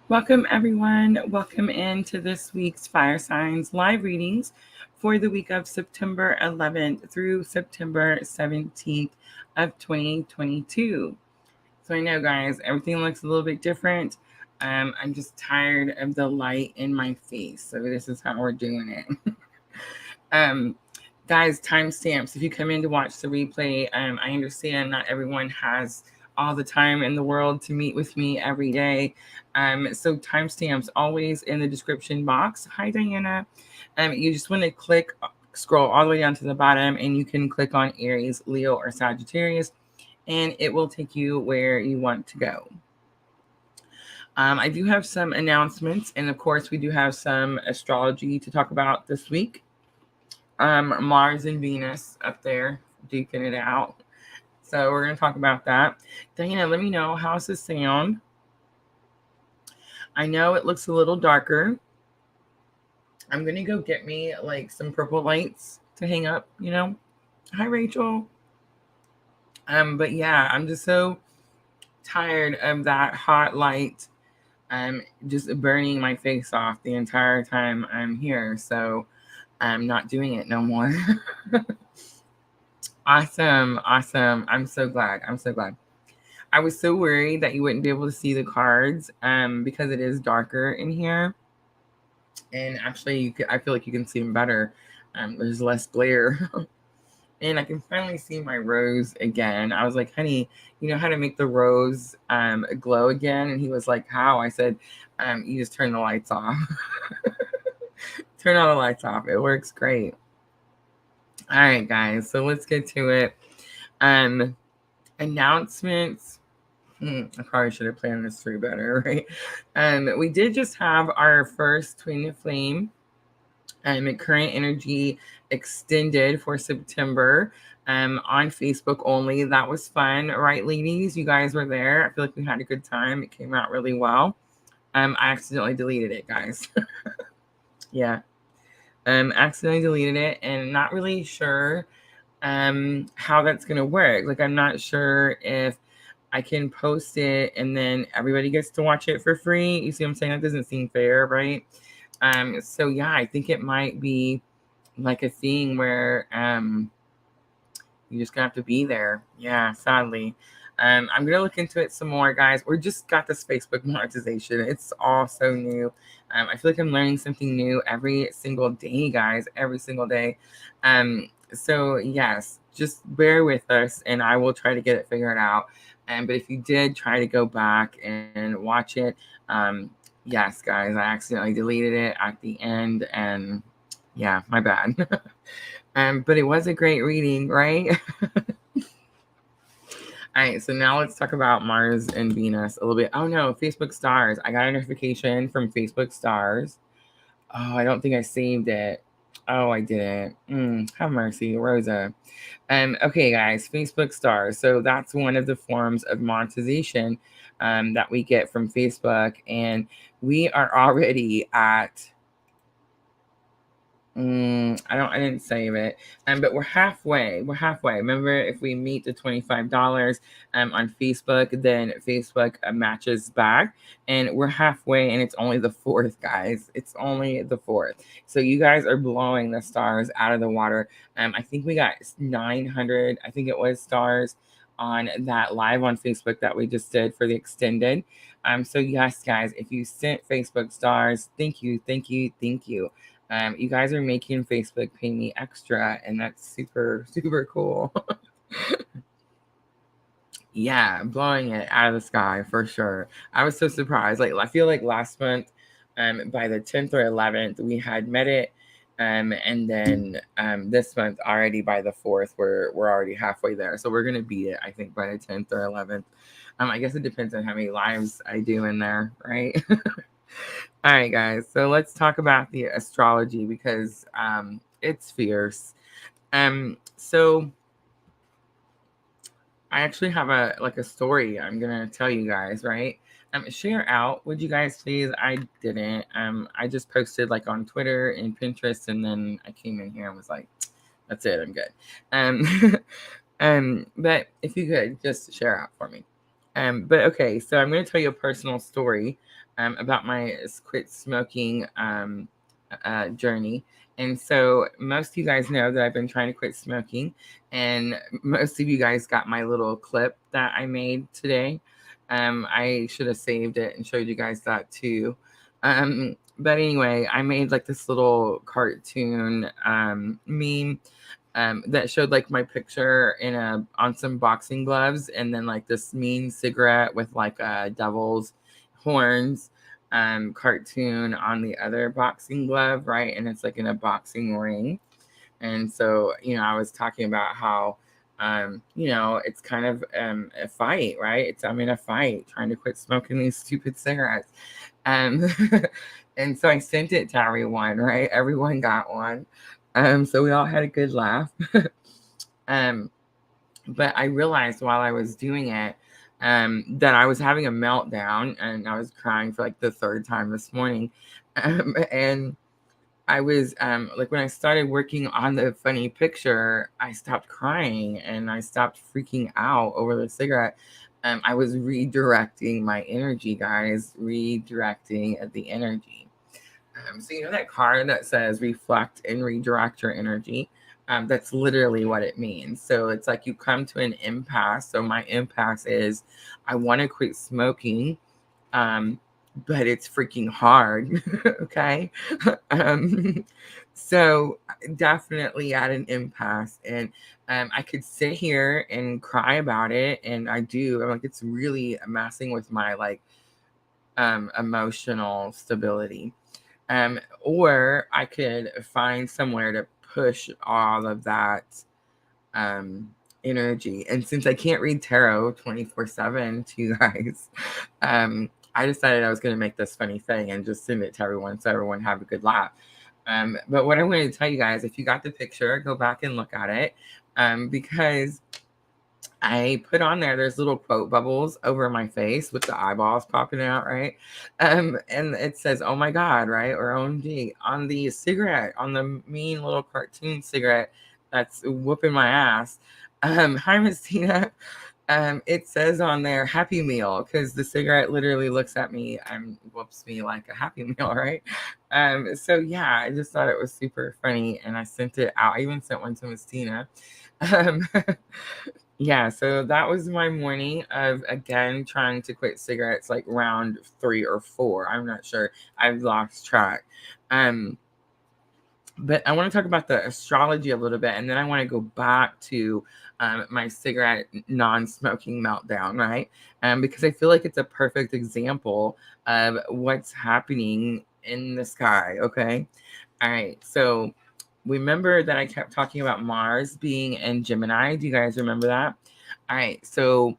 Welcome, everyone. Welcome into this week's Fire Signs live readings for the week of September 11th through September 17th of 2022. So I know, guys, everything looks a little bit different. I'm just tired of the light in my face, so this is how we're doing it. um, Guys, timestamps. If you come in to watch the replay, I understand not everyone has all the time in the world to meet with me every day. So timestamps always in the description box. Hi, Diana. You just want to scroll all the way down to the bottom, and you can click on Aries, Leo, or Sagittarius, and it will take you where you want to go. I do have some announcements, and of course, we do have some astrology to talk about this week. Mars and Venus up there duking it out. So we're going to talk about that. Diana, let me know, how's this sound? I know it looks a little darker. I'm going to go get me like some purple lights to hang up, you know. Hi, Rachel. But yeah, I'm just so tired of that hot light just burning my face off the entire time I'm here. So I'm not doing it no more. Awesome. I'm so glad. I was so worried that you wouldn't be able to see the cards because it is darker in here. And actually, I feel like you can see them better. There's less glare. And I can finally see my rose again. I was like, honey, you know how to make the rose glow again? And he was like, how? I said, you just turn the lights off. Turn all the lights off. It works great. All right, guys. So let's get to it. Announcements. I probably should have planned this through better, right? We did just have our first Twin the Flame current energy extended for September on Facebook only. That was fun, right, ladies? You guys were there. I feel like we had a good time. It came out really well. I accidentally deleted it, guys. Yeah. Accidentally deleted it and not really sure how that's gonna work. Like, I'm not sure if I can post it and then everybody gets to watch it for free. You see what I'm saying? That doesn't seem fair, right? So yeah, I think it might be like a thing where you just gonna have to be there. Yeah, sadly. I'm gonna look into it some more, guys. We just got this Facebook monetization. It's all so new. I feel like I'm learning something new every single day, guys. Every single day. So yes, just bear with us, and I will try to get it figured out. But if you did try to go back and watch it, yes, guys, I accidentally deleted it at the end, and yeah, my bad. But it was a great reading, right? All right, so now let's talk about Mars and Venus a little bit. Oh no, Facebook stars. I got a notification from Facebook stars. Oh, I don't think I saved it. Oh, I didn't. Have mercy, Rosa. Okay, guys, Facebook stars. So that's one of the forms of monetization that we get from Facebook, and we are already at I didn't save it. But we're halfway. Remember, if we meet the $25 on Facebook, then Facebook matches back. And we're halfway, and it's only the fourth, guys. It's only the fourth. So you guys are blowing the stars out of the water. I think we got 900, I think it was, stars on that live on Facebook that we just did for the extended. So yes, guys, if you sent Facebook stars, thank you. You guys are making Facebook pay me extra, and that's super, super cool. Yeah, blowing it out of the sky for sure. I was so surprised. Like, I feel like last month, by the 10th or 11th, we had met it. And then this month already by the 4th, we're already halfway there. So we're gonna beat it, I think, by the 10th or 11th. I guess it depends on how many lives I do in there, right? All right, guys. So let's talk about the astrology because it's fierce. So I actually have a story I'm gonna tell you guys, right? Share out, would you guys please? I didn't. I just posted like on Twitter and Pinterest, and then I came in here and was like, that's it, I'm good. But if you could just share out for me. But okay, so I'm gonna tell you a personal story about my quit smoking journey. And so most of you guys know that I've been trying to quit smoking, and most of you guys got my little clip that I made today. I should have saved it and showed you guys that too. But anyway, I made like this little cartoon meme that showed like my picture on some boxing gloves, and then like this mean cigarette with like a devil's horns cartoon on the other boxing glove, right? And it's like in a boxing ring. And so, I was talking about how it's kind of a fight, right? I'm in a fight trying to quit smoking these stupid cigarettes. Um and so I sent it to everyone, right? Everyone got one. So we all had a good laugh. um but I realized while I was doing it that I was having a meltdown, and I was crying for like the third time this morning. And I was like, when I started working on the funny picture, I stopped crying and I stopped freaking out over the cigarette. I was redirecting my energy, guys, redirecting the energy. So you know that card that says reflect and redirect your energy? That's literally what it means. So it's like you come to an impasse. So my impasse is I want to quit smoking, but it's freaking hard. Okay. um, so definitely at an impasse. And I could sit here and cry about it. And I do. I'm like, it's really messing with my like emotional stability. Or I could find somewhere to push all of that energy. And since I can't read tarot 24/7 to you guys, I decided I was going to make this funny thing and just send it to everyone so everyone have a good laugh. But what I wanted to tell you guys, if you got the picture, go back and look at it, because I put on there's little quote bubbles over my face with the eyeballs popping out, right? And it says, oh my God, right? Or OMG on the cigarette, on the mean little cartoon cigarette that's whooping my ass. Hi, Miss Tina. It says on there Happy Meal, because the cigarette literally looks at me and whoops me like a Happy Meal, right? So yeah, I just thought it was super funny, and I sent it out. I even sent one to Miss Tina. Um, yeah, so that was my morning of again trying to quit cigarettes, like round 3 or 4. I'm not sure. I've lost track. Um, but I want to talk about the astrology a little bit, and then I want to go back to my cigarette non-smoking meltdown, right? Because I feel like it's a perfect example of what's happening in the sky. Okay, all right. So remember that I kept talking about Mars being in Gemini. Do you guys remember that? All right. So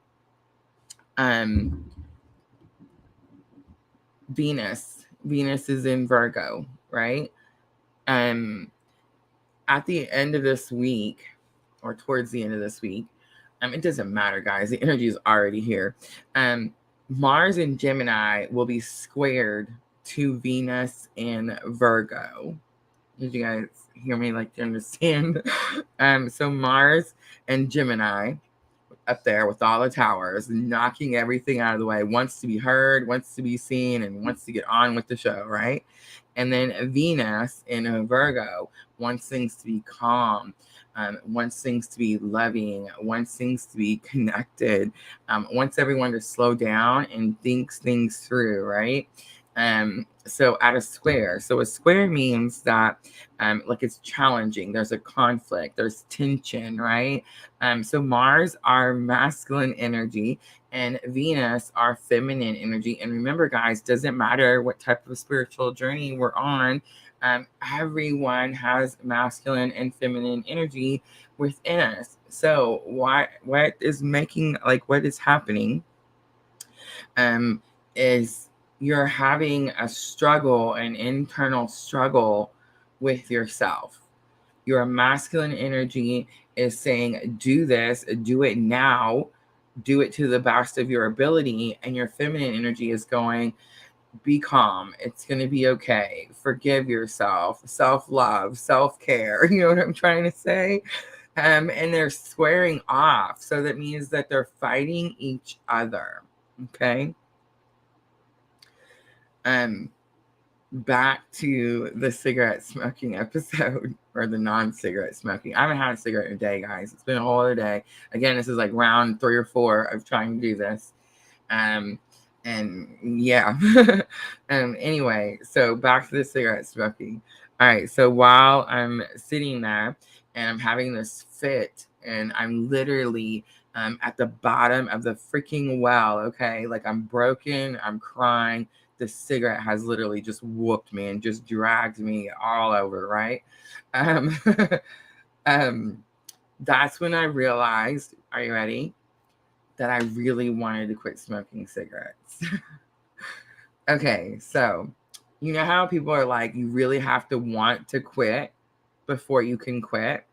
Venus is in Virgo, right? Um, at the end of this week, or towards the end of this week, it doesn't matter, guys. The energy is already here. Mars in Gemini will be squared to Venus in Virgo. Did you guys hear me? Like, to understand? So Mars and Gemini up there with all the towers, knocking everything out of the way, wants to be heard, wants to be seen, and wants to get on with the show, right? And then Venus in a Virgo wants things to be calm, wants things to be loving, wants things to be connected, wants everyone to slow down and think things through, right? So at a square. So a square means that like it's challenging. There's a conflict. There's tension, right? So Mars, our masculine energy, and Venus, our feminine energy. And remember, guys, doesn't matter what type of spiritual journey we're on. Everyone has masculine and feminine energy within us. So what is making, like, what is happening is you're having a struggle, an internal struggle with yourself. Your masculine energy is saying, do this, do it now, do it to the best of your ability. And your feminine energy is going, be calm. It's going to be okay. Forgive yourself, self-love, self-care. You know what I'm trying to say? And they're squaring off. So that means that they're fighting each other. Okay. Um, Back to the cigarette smoking episode, or the non-cigarette smoking. I haven't had a cigarette in a day, guys. It's been a whole other day. Again, this is like round 3 or 4 of trying to do this. And yeah. Anyway, so back to the cigarette smoking. All right, so while I'm sitting there and I'm having this fit, and I'm literally at the bottom of the freaking well, okay? Like, I'm broken, I'm crying. The cigarette has literally just whooped me and just dragged me all over, right? Um, that's when I realized, are you ready? That I really wanted to quit smoking cigarettes. Okay, so you know how people are like, you really have to want to quit before you can quit?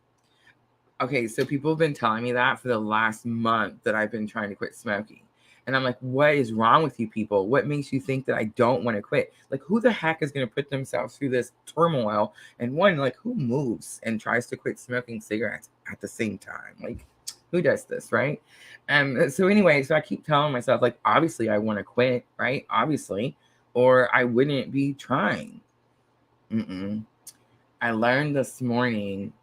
Okay, so people have been telling me that for the last month that I've been trying to quit smoking. And I'm like, what is wrong with you people? What makes you think that I don't want to quit? Like, who the heck is going to put themselves through this turmoil? And one, like, who moves and tries to quit smoking cigarettes at the same time? Like, who does this, right? So anyway, so I keep telling myself, like, obviously I want to quit, right? Obviously, or I wouldn't be trying. I learned this morning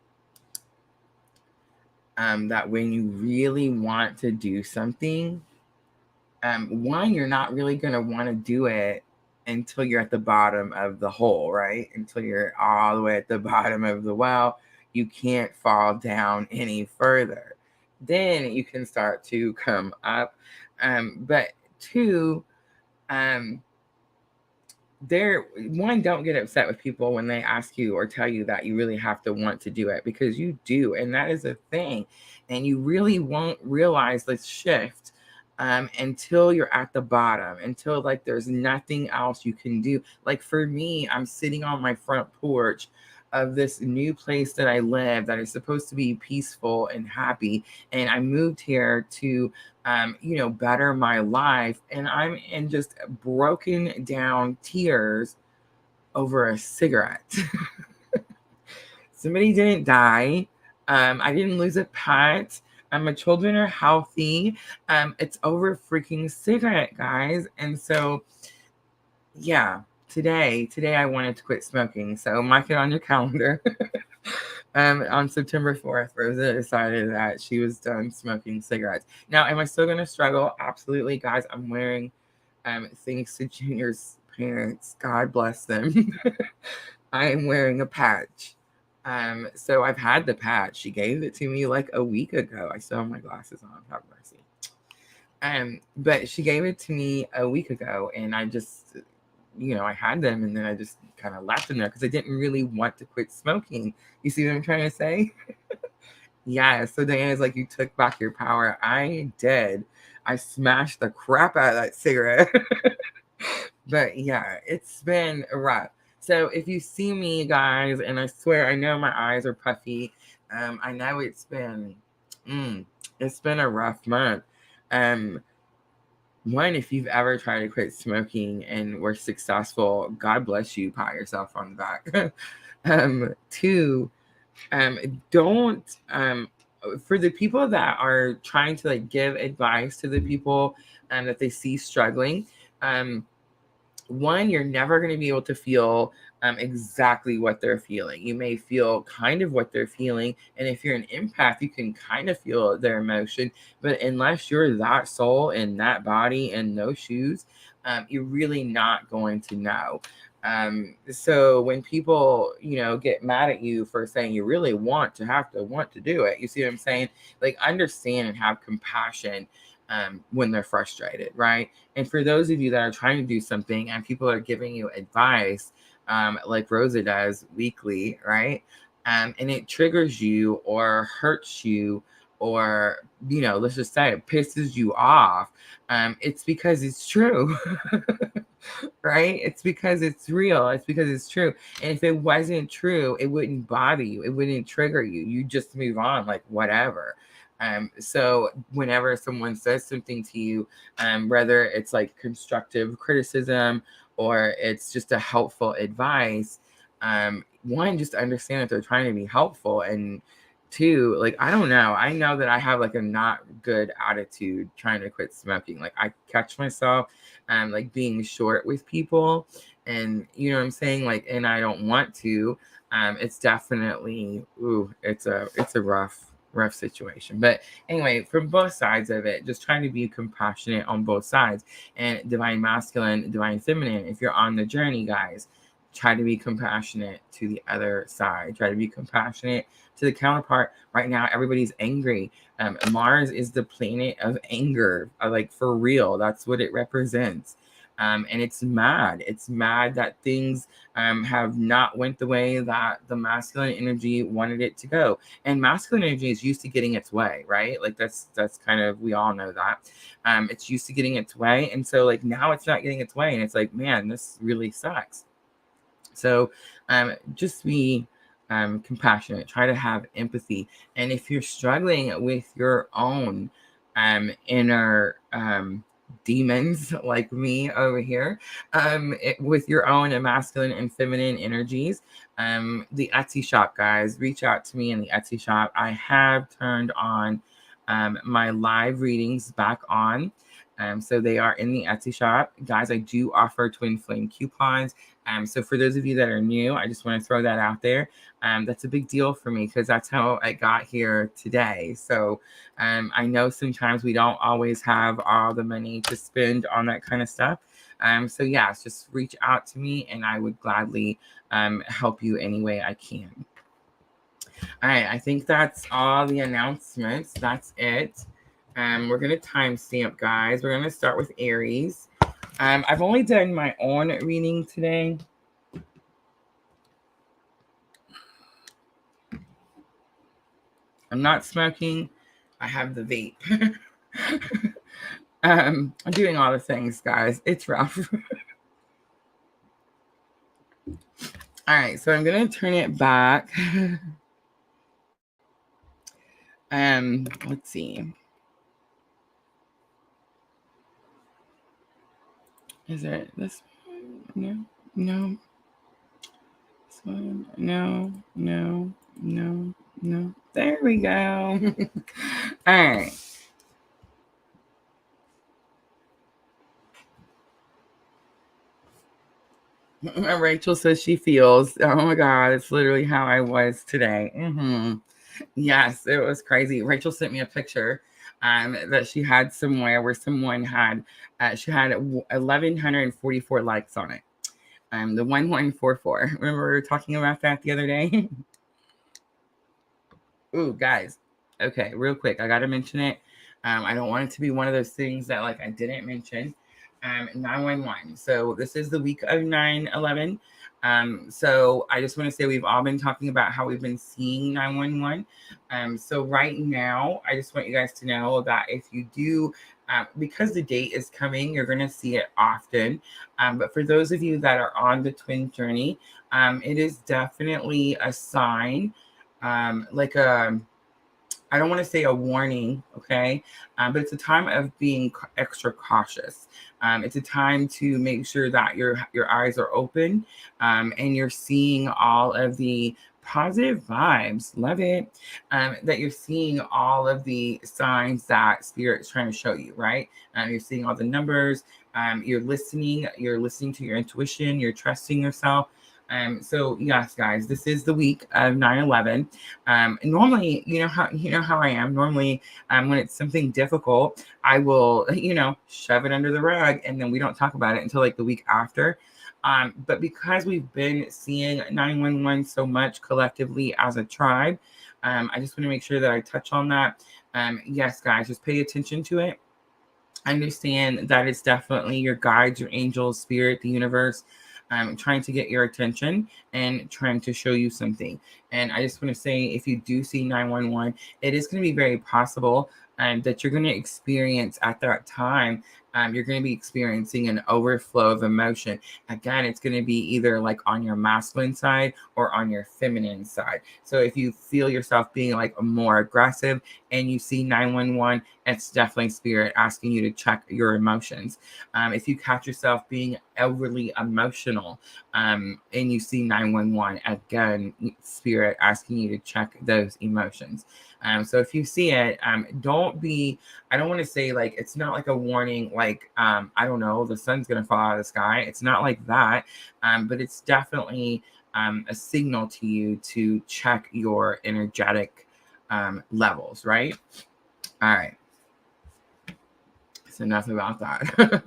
that when you really want to do something, one, you're not really going to want to do it until you're at the bottom of the hole, right? Until you're all the way at the bottom of the well. You can't fall down any further. Then you can start to come up. But two, um, don't get upset with people when they ask you or tell you that you really have to want to do it, because you do, and that is a thing. And you really won't realize the shift until you're at the bottom, until like there's nothing else you can do. Like for me, I'm sitting on my front porch of this new place that I live that is supposed to be peaceful and happy, and I moved here to better my life. And I'm in just broken down tears over a cigarette. Somebody didn't die. I didn't lose a pet. My children are healthy. It's over freaking cigarette, guys. And so, yeah, today I wanted to quit smoking. So mark it on your calendar. On September 4th, Rosa decided that she was done smoking cigarettes. Now, am I still going to struggle? Absolutely, guys. I'm wearing, thanks to Junior's parents, God bless them, I am wearing a patch. So I've had the patch. She gave it to me like a week ago. I still have my glasses on, have mercy. But she gave it to me a week ago, and I just, I had them, and then I just kind of left them there because I didn't really want to quit smoking. You see what I'm trying to say? Yeah. So Diana's like, you took back your power. I did. I smashed the crap out of that cigarette. But yeah, it's been rough. So if you see me, guys, and I swear, I know my eyes are puffy. I know it's been a rough month. One, if you've ever tried to quit smoking and were successful, God bless you, pat yourself on the back. Two, don't for the people that are trying to like give advice to the people that they see struggling. One, you're never going to be able to feel exactly what they're feeling. You may feel kind of what they're feeling. And if you're an empath, you can kind of feel their emotion. But unless you're that soul in that body and those shoes, you're really not going to know. So when people, get mad at you for saying you really want to do it, you see what I'm saying? Like, understand and have compassion when they're frustrated, right? And for those of you that are trying to do something and people are giving you advice, like Rosa does weekly, right? And it triggers you or hurts you, or, let's just say it pisses you off. It's because it's true. Right? It's because it's real. It's because it's true. And if it wasn't true, it wouldn't bother you. It wouldn't trigger you. You just move on, like whatever. So whenever someone says something to you, whether it's like constructive criticism or it's just a helpful advice, one, just understand that they're trying to be helpful. And too, like, I don't know. I know that I have like a not good attitude trying to quit smoking. Like, I catch myself like being short with people, and you know what I'm saying? Like, and I don't want to. It's definitely it's a rough situation. But anyway, from both sides of it, just trying to be compassionate on both sides. And divine masculine, divine feminine, if you're on the journey, guys, try to be compassionate to the other side. Try to be compassionate to the counterpart. Right now, everybody's angry. Mars is the planet of anger, like for real. That's what it represents. And it's mad. It's mad that things have not went the way that the masculine energy wanted it to go. And masculine energy is used to getting its way, right? Like that's kind of, we all know that. It's used to getting its way, and so like now it's not getting its way, and it's like, man, this really sucks. So just be compassionate. Try to have empathy. And if you're struggling with your own inner demons, like me over here, with your own masculine and feminine energies, the Etsy shop, guys, reach out to me in the Etsy shop. I have turned on my live readings back on. So they are in the Etsy shop. Guys, I do offer twin flame coupons. So for those of you that are new, I just want to throw that out there. That's a big deal for me because that's how I got here today. So I know sometimes we don't always have all the money to spend on that kind of stuff. So yes, just reach out to me and I would gladly help you any way I can. All right, I think that's all the announcements. That's it. We're going to timestamp, guys. We're going to start with Aries. I've only done my own reading today. I'm not smoking. I have the vape. I'm doing all the things, guys. It's rough. All right, so I'm going to turn it back. Let's see. Is it this one? No. This one? No. There we go. All right. Rachel says she feels. Oh my God, it's literally how I was today. Yes, it was crazy. Rachel sent me a picture that she had somewhere where someone had, she had 1,144 likes on it. The 1144. Remember we were talking about that the other day? Ooh, guys. Okay, real quick. I got to mention it. I don't want it to be one of those things that like I didn't mention. 911. So this is the week of 9/11. So I just want to say we've all been talking about how we've been seeing 911. So right now, I just want you guys to know that if you do, because the date is coming, you're going to see it often. But for those of you that are on the twin journey, it is definitely a sign, like a, I don't want to say a warning, okay? But it's a time of being extra cautious. It's a time to make sure that your eyes are open and you're seeing all of the positive vibes. Love it. That you're seeing all of the signs that Spirit's trying to show you, right? You're seeing all the numbers. You're listening to your intuition. You're trusting yourself. So yes, guys, this is the week of 9/11. Normally, you know how I am. Normally, when it's something difficult, I will, shove it under the rug, and then we don't talk about it until like the week after. But because we've been seeing 911 so much collectively as a tribe, I just want to make sure that I touch on that. Yes, guys, just pay attention to it. Understand that it's definitely your guides, your angels, spirit, the universe, trying to get your attention and trying to show you something. And I just want to say, if you do see 911, it is going to be very possible that you're going to experience at that time, you're going to be experiencing an overflow of emotion. Again, it's going to be either like on your masculine side or on your feminine side. So if you feel yourself being like more aggressive and you see 911, it's definitely spirit asking you to check your emotions. If you catch yourself being overly emotional. And you see 911, again, spirit asking you to check those emotions. So if you see it, don't be, I don't want to say like, it's not like a warning, like, I don't know, the sun's going to fall out of the sky. It's not like that. But it's definitely a signal to you to check your energetic levels, right? All right. So enough about that.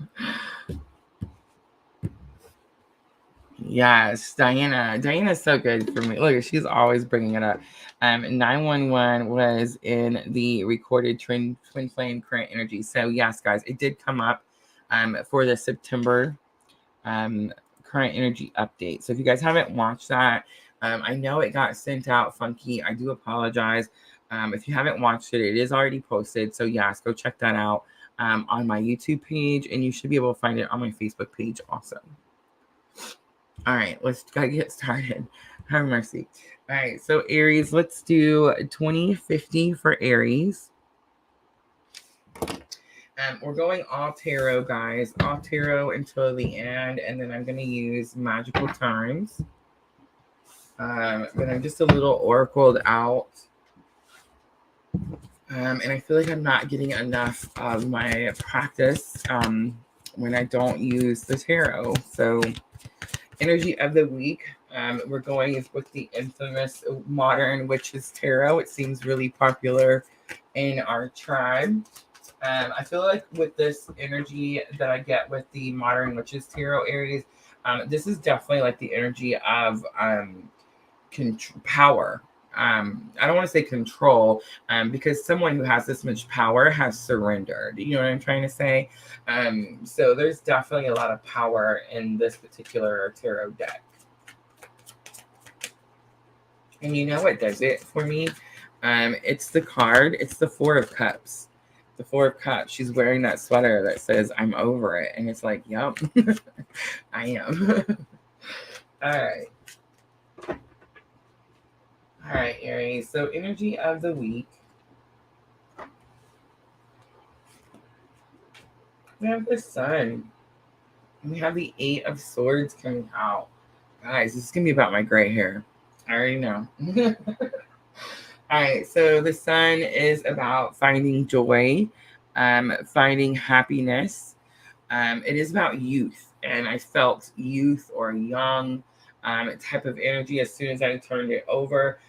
Yes, Diana. Diana's so good for me. Look, she's always bringing it up. 911 was in the recorded twin flame current energy. So yes, guys, it did come up for the September current energy update. So if you guys haven't watched that, I know it got sent out funky. I do apologize. If you haven't watched it, it is already posted. So yes, go check that out on my YouTube page, and you should be able to find it on my Facebook page also. All right, let's get started. Have mercy. All right, so Aries, let's do 2050 for Aries. We're going all tarot, guys. All tarot until the end, and then I'm going to use magical times. But I'm just a little oracled out. And I feel like I'm not getting enough of my practice when I don't use the tarot. So energy of the week, we're going with the infamous Modern Witches Tarot. It seems really popular in our tribe. I feel like with this energy that I get with the Modern Witches Tarot, Aries, this is definitely like the energy of power. I don't want to say control, because someone who has this much power has surrendered. You know what I'm trying to say? So there's definitely a lot of power in this particular tarot deck. And you know what does it for me? It's the card. It's the Four of Cups. The Four of Cups. She's wearing that sweater that says, I'm over it. And it's like, yup, I am. All right. All right, Aries. So energy of the week. We have the Sun. We have the Eight of Swords coming out. Guys, this is going to be about my gray hair. I already know. All right, so the Sun is about finding joy, finding happiness. It is about youth, and I felt youth or young type of energy as soon as I turned it over.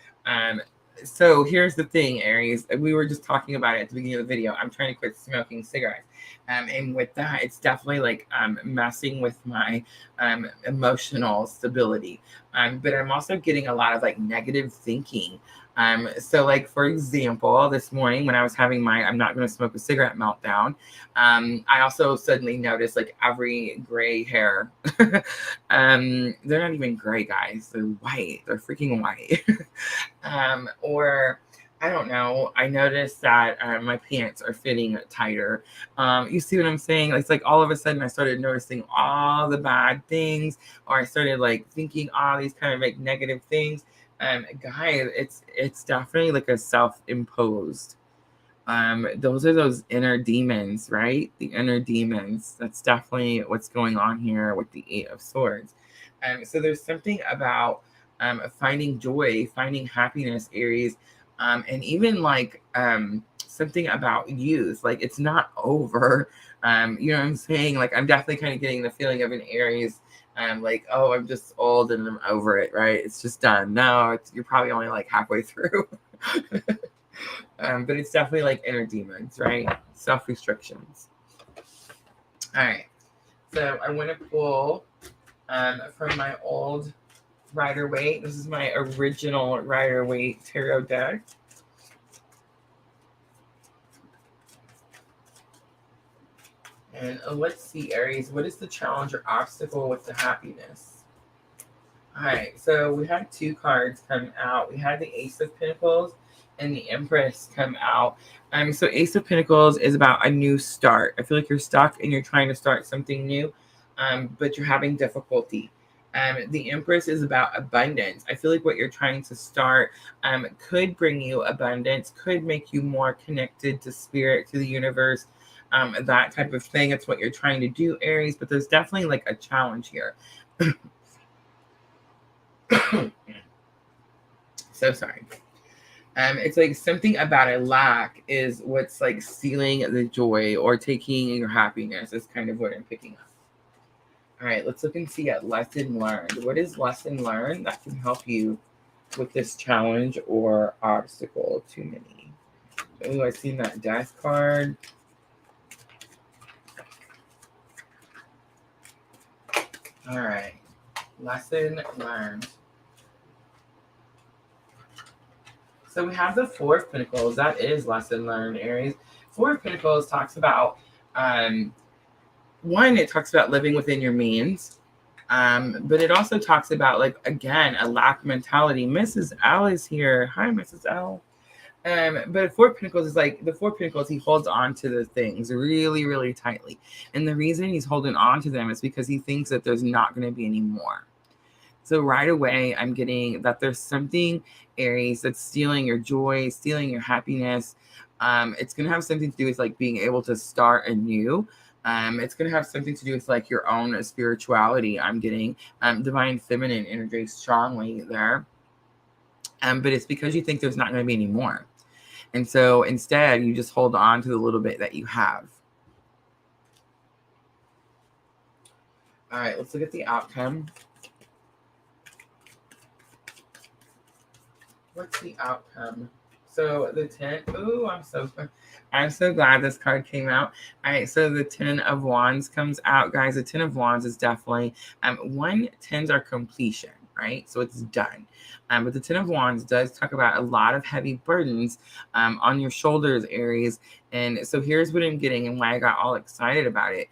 So here's the thing, Aries. We were just talking about it at the beginning of the video. I'm trying to quit smoking cigarettes. And with that, it's definitely like messing with my emotional stability. But I'm also getting a lot of like negative thinking. So like, for example, this morning when I was having my I'm not going to smoke a cigarette meltdown, I also suddenly noticed like every gray hair. They're not even gray, guys. They're white. They're freaking white. Or I don't know. I noticed that my pants are fitting tighter. You see what I'm saying? It's like all of a sudden I started noticing all the bad things, or I started like thinking all these kind of like negative things. Guys, it's definitely like a self-imposed. Those are those inner demons, right? The inner demons. That's definitely what's going on here with the Eight of Swords. So there's something about finding joy, finding happiness, Aries, and even like something about youth. Like it's not over. You know what I'm saying? Like I'm definitely kind of getting the feeling of an Aries. Like, oh, I'm just old and I'm over it, right? It's just done. No, you're probably only like halfway through. But it's definitely like inner demons, right? Self-restrictions. All right. So I want to pull from my old Rider-Waite. This is my original Rider-Waite tarot deck. And let's see, Aries, what is the challenge or obstacle with the happiness? All right, so we had two cards come out. We had the Ace of Pentacles and the Empress come out. So Ace of Pentacles is about a new start. I feel like you're stuck and you're trying to start something new, but you're having difficulty. The Empress is about abundance. I feel like what you're trying to start could bring you abundance, could make you more connected to spirit, to the universe. that type of thing. It's what you're trying to do, Aries, but there's definitely like a challenge here. So sorry. It's like something about a lack is what's like stealing the joy or taking your happiness is kind of what I'm picking up. All right, let's look and see at lesson learned. What is lesson learned that can help you with this challenge or obstacle? Too many. Oh, I seen that death card. All right, lesson learned. So we have the Four of Pentacles. That is lesson learned, Aries. Four of Pentacles talks about, one, it talks about living within your means. But it also talks about, like, again, a lack mentality. Mrs. L is here. Hi, Mrs. L. But Four of Pentacles is like, the Four of Pentacles, he holds on to the things really, really tightly. And the reason he's holding on to them is because he thinks that there's not going to be any more. So right away, I'm getting that there's something, Aries, that's stealing your joy, stealing your happiness. It's going to have something to do with like being able to start anew. It's going to have something to do with like your own spirituality. I'm getting divine feminine energy strongly there. But it's because you think there's not going to be any more. And so instead, you just hold on to the little bit that you have. All right, let's look at the outcome. What's the outcome? So the 10, ooh, I'm so glad this card came out. All right, so the 10 of Wands comes out, guys. The 10 of Wands is definitely, 10s are completion, right? So it's done. But the 10 of Wands does talk about a lot of heavy burdens on your shoulders, Aries. And so here's what I'm getting and why I got all excited about it.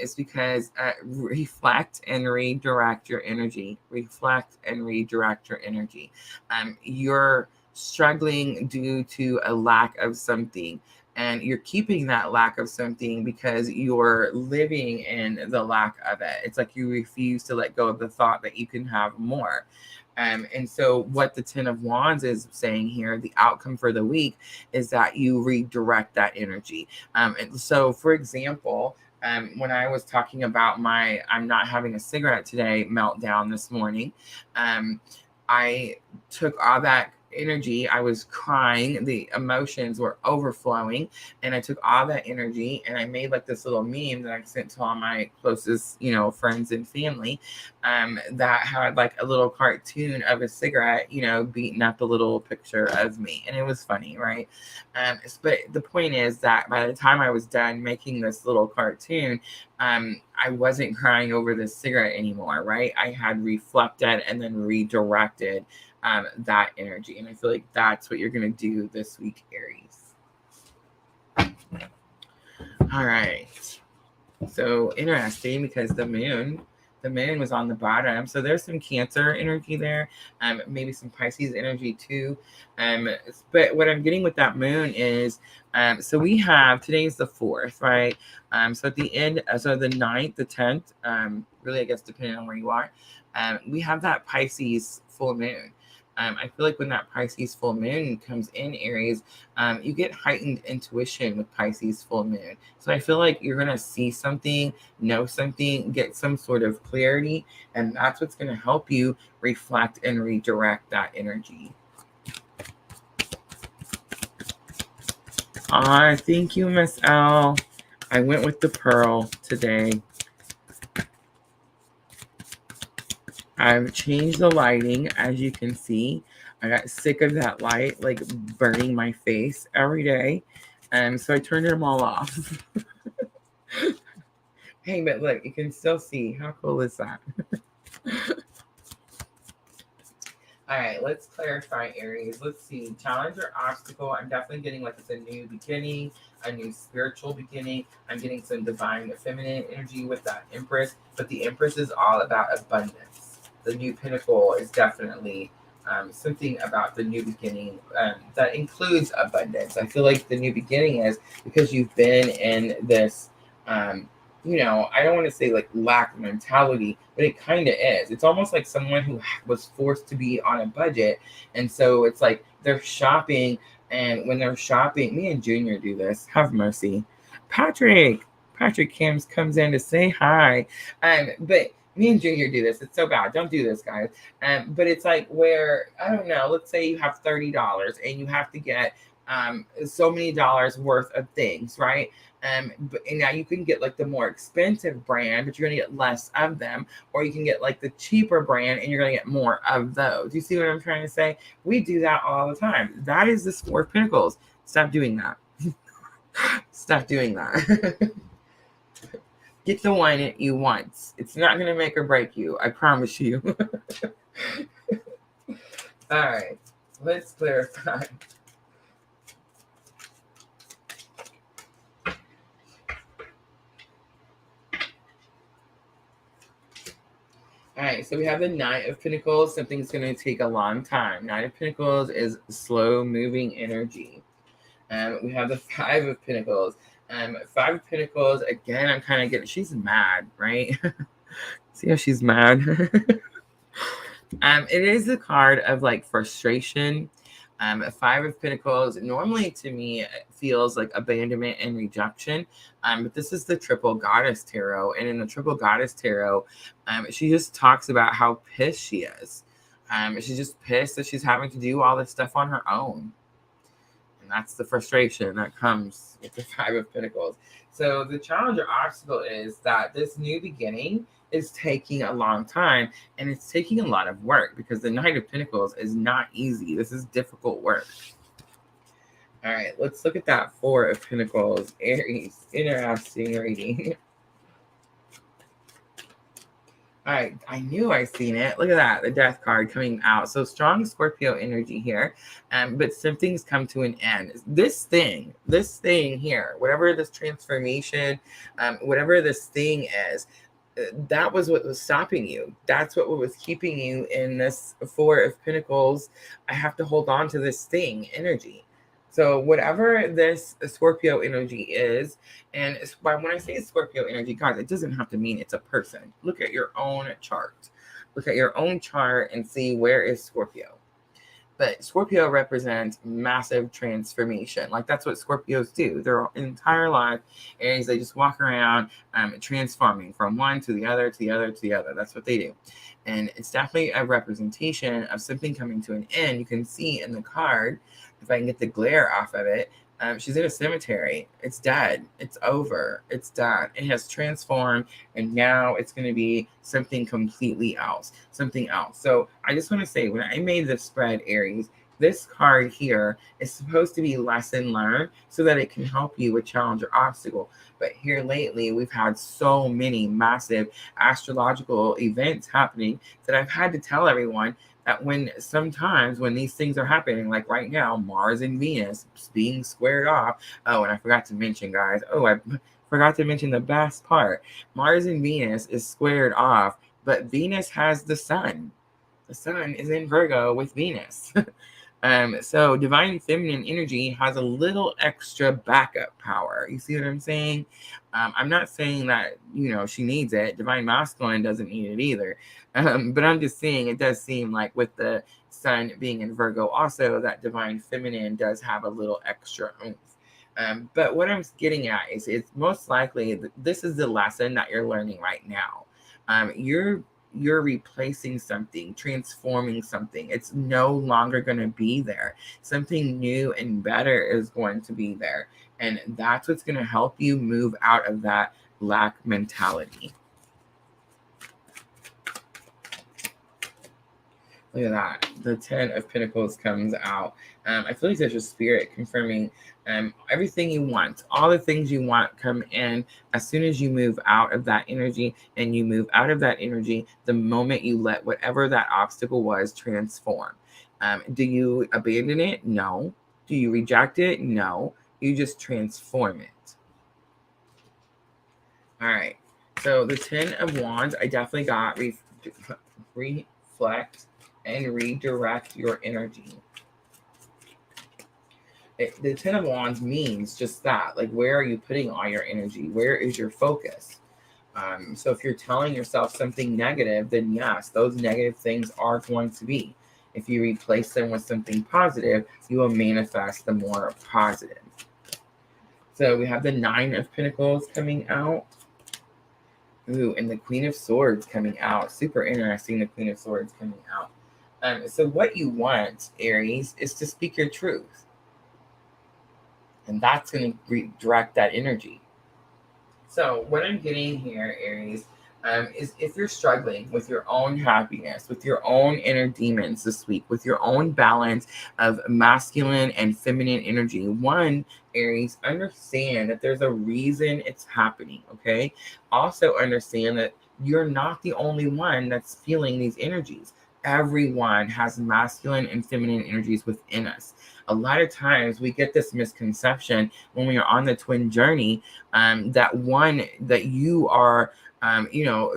Is because reflect and redirect your energy. Reflect and redirect your energy. You're struggling due to a lack of something. And you're keeping that lack of something because you're living in the lack of it. It's like you refuse to let go of the thought that you can have more. And so what the 10 of Wands is saying here, the outcome for the week is that you redirect that energy. And so, for example, when I was talking about my I'm not having a cigarette today meltdown this morning, I took all that energy. I was crying. The emotions were overflowing. And I took all that energy and I made like this little meme that I sent to all my closest, friends and family that had like a little cartoon of a cigarette, beating up a little picture of me. And it was funny, right? But the point is that by the time I was done making this little cartoon, I wasn't crying over this cigarette anymore, right? I had reflected and then redirected that energy. And I feel like that's what you're going to do this week, Aries. All right. So interesting because the moon was on the bottom. So there's some Cancer energy there. Maybe some Pisces energy too. But what I'm getting with that moon is, so we have, today's the 4th, right? So at the end, so the 9th, the 10th, really, I guess, depending on where you are, we have that Pisces full moon. I feel like when that Pisces full moon comes in, Aries, you get heightened intuition with Pisces full moon. So I feel like you're going to see something, know something, get some sort of clarity, and that's what's going to help you reflect and redirect that energy. Thank you, Miss L. I went with the pearl today. I've changed the lighting, as you can see. I got sick of that light, like burning my face every day. So I turned them all off. Hey, but look, you can still see. How cool is that? All right, let's clarify, Aries. Let's see. Challenge or obstacle. I'm definitely getting like it's a new beginning, a new spiritual beginning. I'm getting some divine feminine energy with that Empress. But the Empress is all about abundance. The new Pentacle is definitely something about the new beginning that includes abundance. I feel like the new beginning is because you've been in this, I don't want to say like lack mentality, but it kind of is. It's almost like someone who was forced to be on a budget. And so it's like they're shopping. And when they're shopping, me and Junior do this, have mercy. Patrick comes in to say hi. But me and Junior do this. It's so bad. Don't do this, guys. But it's like where, I don't know, let's say you have $30 and you have to get so many dollars worth of things, right? And now you can get like the more expensive brand, but you're gonna get less of them, or you can get like the cheaper brand and you're gonna get more of those. You see what I'm trying to say? We do that all the time. That is the Four of Pentacles. Stop doing that. Stop doing that. Get the one that you want. It's not gonna make or break you. I promise you. All right, let's clarify. All right, so we have the Knight of Pentacles. Something's going to take a long time. Knight of Pentacles is slow moving energy. We have the Five of Pentacles. Five of Pentacles, again, I'm kind of getting, she's mad, right? See how she's mad? It is the card of like frustration. Five of Pentacles normally to me feels like abandonment and rejection. But this is the Triple Goddess Tarot. And in the Triple Goddess Tarot, she just talks about how pissed she is. She's just pissed that she's having to do all this stuff on her own. And that's the frustration that comes with the Five of Pentacles. So the challenge or obstacle is that this new beginning is taking a long time, and it's taking a lot of work because the Knight of Pentacles is not easy. This is difficult work. All right, let's look at that Four of Pentacles, Aries, interesting reading. All right, I knew I seen it. Look at that, the Death card coming out. So strong Scorpio energy here, but something's come to an end. This thing here, whatever this transformation, whatever this thing is, that was what was stopping you. That's what was keeping you in this Four of Pentacles. I have to hold on to this thing energy. So whatever this Scorpio energy is, and when I say Scorpio energy, guys, it doesn't have to mean it's a person. Look at your own chart. Look at your own chart and see where is Scorpio. But Scorpio represents massive transformation. Like that's what Scorpios do. Their entire life, Aries, they just walk around transforming from one to the other, to the other, to the other. That's what they do. And it's definitely a representation of something coming to an end. You can see in the card, if I can get the glare off of it, she's in a cemetery. It's dead. It's over. It's done. It has transformed, and now it's going to be something completely else. Something else. So I just want to say, when I made this spread, Aries, this card here is supposed to be lesson learned so that it can help you with challenge or obstacle. But here lately, we've had so many massive astrological events happening that I've had to tell everyone that sometimes when these things are happening, like right now, Mars and Venus being squared off. Oh, and I forgot to mention, guys. I forgot to mention the best part. Mars and Venus is squared off, but Venus has the sun. The sun is in Virgo with Venus. So divine feminine energy has a little extra backup power. You see what I'm saying? I'm not saying that, she needs it. Divine masculine doesn't need it either. But I'm just saying it does seem like with the sun being in Virgo also, that divine feminine does have a little extra oomph. But what I'm getting at is it's most likely this is the lesson that you're learning right now. You're replacing something, transforming something. It's no longer going to be there. Something new and better is going to be there. And that's what's going to help you move out of that lack mentality. Look at that. The Ten of Pentacles comes out. I feel like there's a spirit confirming everything you want. All the things you want come in as soon as you move out of that energy. And you move out of that energy the moment you let whatever that obstacle was transform. Do you abandon it? No. Do you reject it? No. You just transform it. All right. So the Ten of Wands, I definitely got reflect and redirect your energy. The Ten of Wands means just that. Like, where are you putting all your energy? Where is your focus? So if you're telling yourself something negative, then yes, those negative things are going to be. If you replace them with something positive, you will manifest the more positive. So we have the 9 of Pentacles coming out. Ooh, and the Queen of Swords coming out. Super interesting, the Queen of Swords coming out. So what you want, Aries, is to speak your truth. And that's going to redirect that energy. So what I'm getting here, Aries, is if you're struggling with your own happiness, with your own inner demons this week, with your own balance of masculine and feminine energy, one, Aries, understand that there's a reason it's happening, okay? Also understand that you're not the only one that's feeling these energies. Everyone has masculine and feminine energies within us. A lot of times we get this misconception when we are on the twin journey, that you are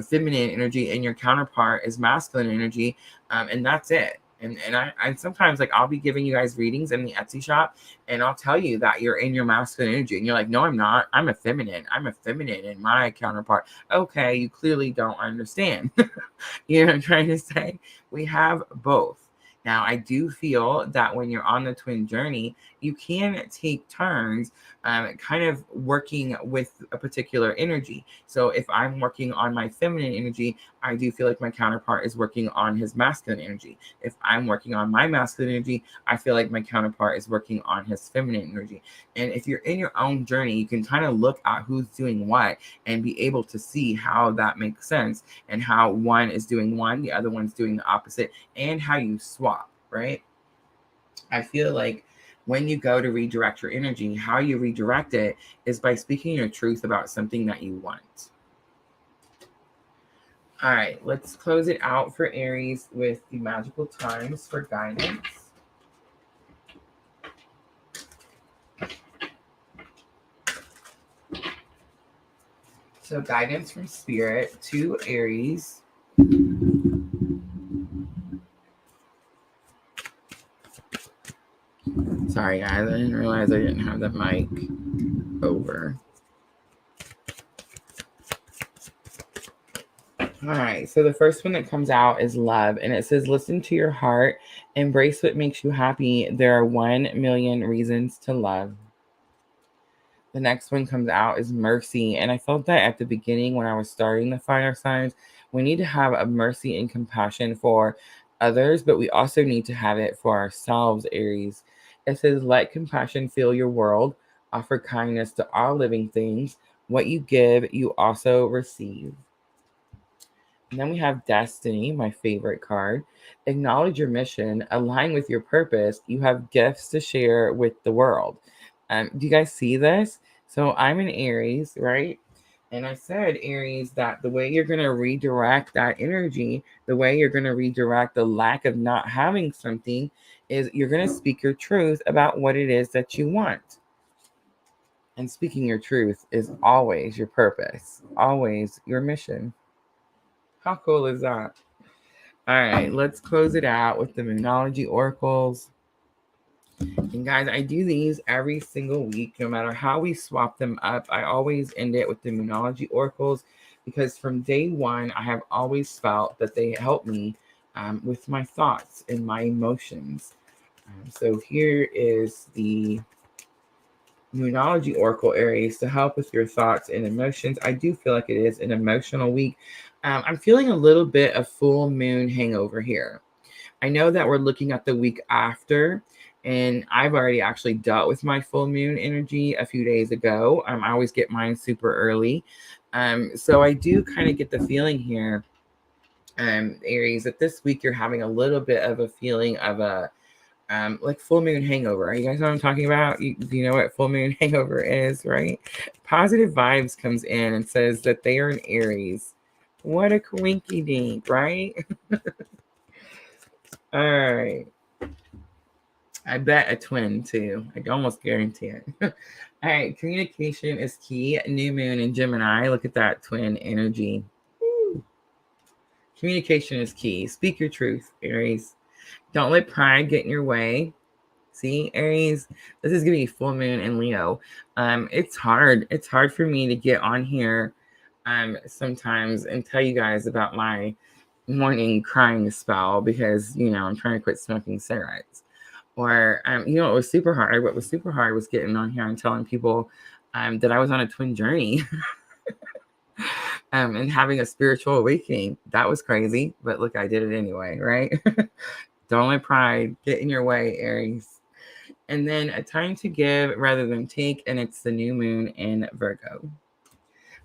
feminine energy and your counterpart is masculine energy, and that's it. And I sometimes, like, I'll be giving you guys readings in the Etsy shop, and I'll tell you that you're in your masculine energy, and you're like, no, I'm not. I'm a feminine in my counterpart. Okay, you clearly don't understand. You know what I'm trying to say? We have both. Now, I do feel that when you're on the twin journey, you can take turns kind of working with a particular energy. So if I'm working on my feminine energy, I do feel like my counterpart is working on his masculine energy. If I'm working on my masculine energy, I feel like my counterpart is working on his feminine energy. And if you're in your own journey, you can kind of look at who's doing what and be able to see how that makes sense, and how one is doing one, the other one's doing the opposite, and how you swap, right? I feel like when you go to redirect your energy, how you redirect it is by speaking your truth about something that you want. All right, let's close it out for Aries with the magical times for guidance. So guidance from Spirit to Aries. Sorry, guys, I didn't realize I didn't have the mic over. All right, so the first one that comes out is love, and it says, listen to your heart, embrace what makes you happy. There are 1,000,000 reasons to love. The next one comes out is mercy, and I felt that at the beginning when I was starting the fire signs, we need to have a mercy and compassion for others, but we also need to have it for ourselves, Aries. It says, let compassion fill your world, offer kindness to all living things. What you give, you also receive. And then we have Destiny, my favorite card. Acknowledge your mission, align with your purpose. You have gifts to share with the world. Do you guys see this? So I'm an Aries, right? And I said, Aries, that the way you're going to redirect that energy, the way you're going to redirect the lack of not having something, is you're going to speak your truth about what it is that you want. And speaking your truth is always your purpose, always your mission. How cool is that? All right, let's close it out with the Moonology Oracles. And guys, I do these every single week, no matter how we swap them up. I always end it with the Moonology Oracles, because from day one, I have always felt that they help me with my thoughts and my emotions. So here is the Moonology Oracle, Aries, to help with your thoughts and emotions. I do feel like it is an emotional week. I'm feeling a little bit of full moon hangover here. I know that we're looking at the week after, and I've already actually dealt with my full moon energy a few days ago. I always get mine super early. So I do kind of get the feeling here, Aries, that this week you're having a little bit of a feeling of a like full moon hangover. You guys know what I'm talking about? You know what full moon hangover is, right? Positive vibes comes in and says that they are an Aries. What a coinky dink, right? All right. I bet a twin too. I can almost guarantee it. All right. Communication is key. New moon in Gemini. Look at that twin energy. Woo. Communication is key. Speak your truth, Aries. Don't let pride get in your way. See, Aries, this is giving you full moon in Leo. It's hard. It's hard for me to get on here sometimes and tell you guys about my morning crying spell, because, I'm trying to quit smoking cigarettes. Or, it was super hard. What was super hard was getting on here and telling people that I was on a twin journey. And having a spiritual awakening. That was crazy, but look, I did it anyway, right? Don't let pride get in your way, Aries. And then a time to give rather than take, and it's the new moon in Virgo.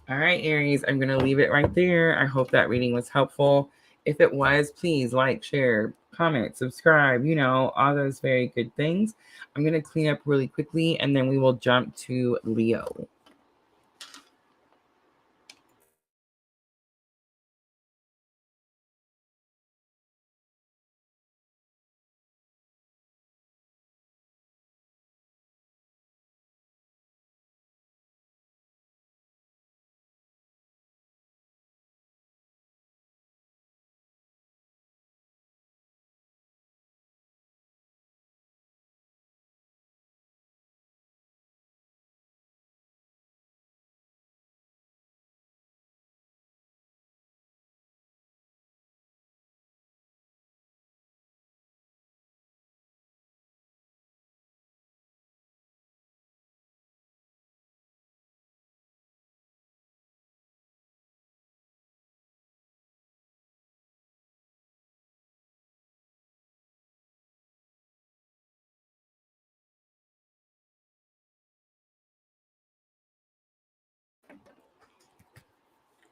All right, Aries, I'm going to leave it right there. I hope that reading was helpful. If it was, please like, share, comment, subscribe, all those very good things. I'm going to clean up really quickly, and then we will jump to Leo.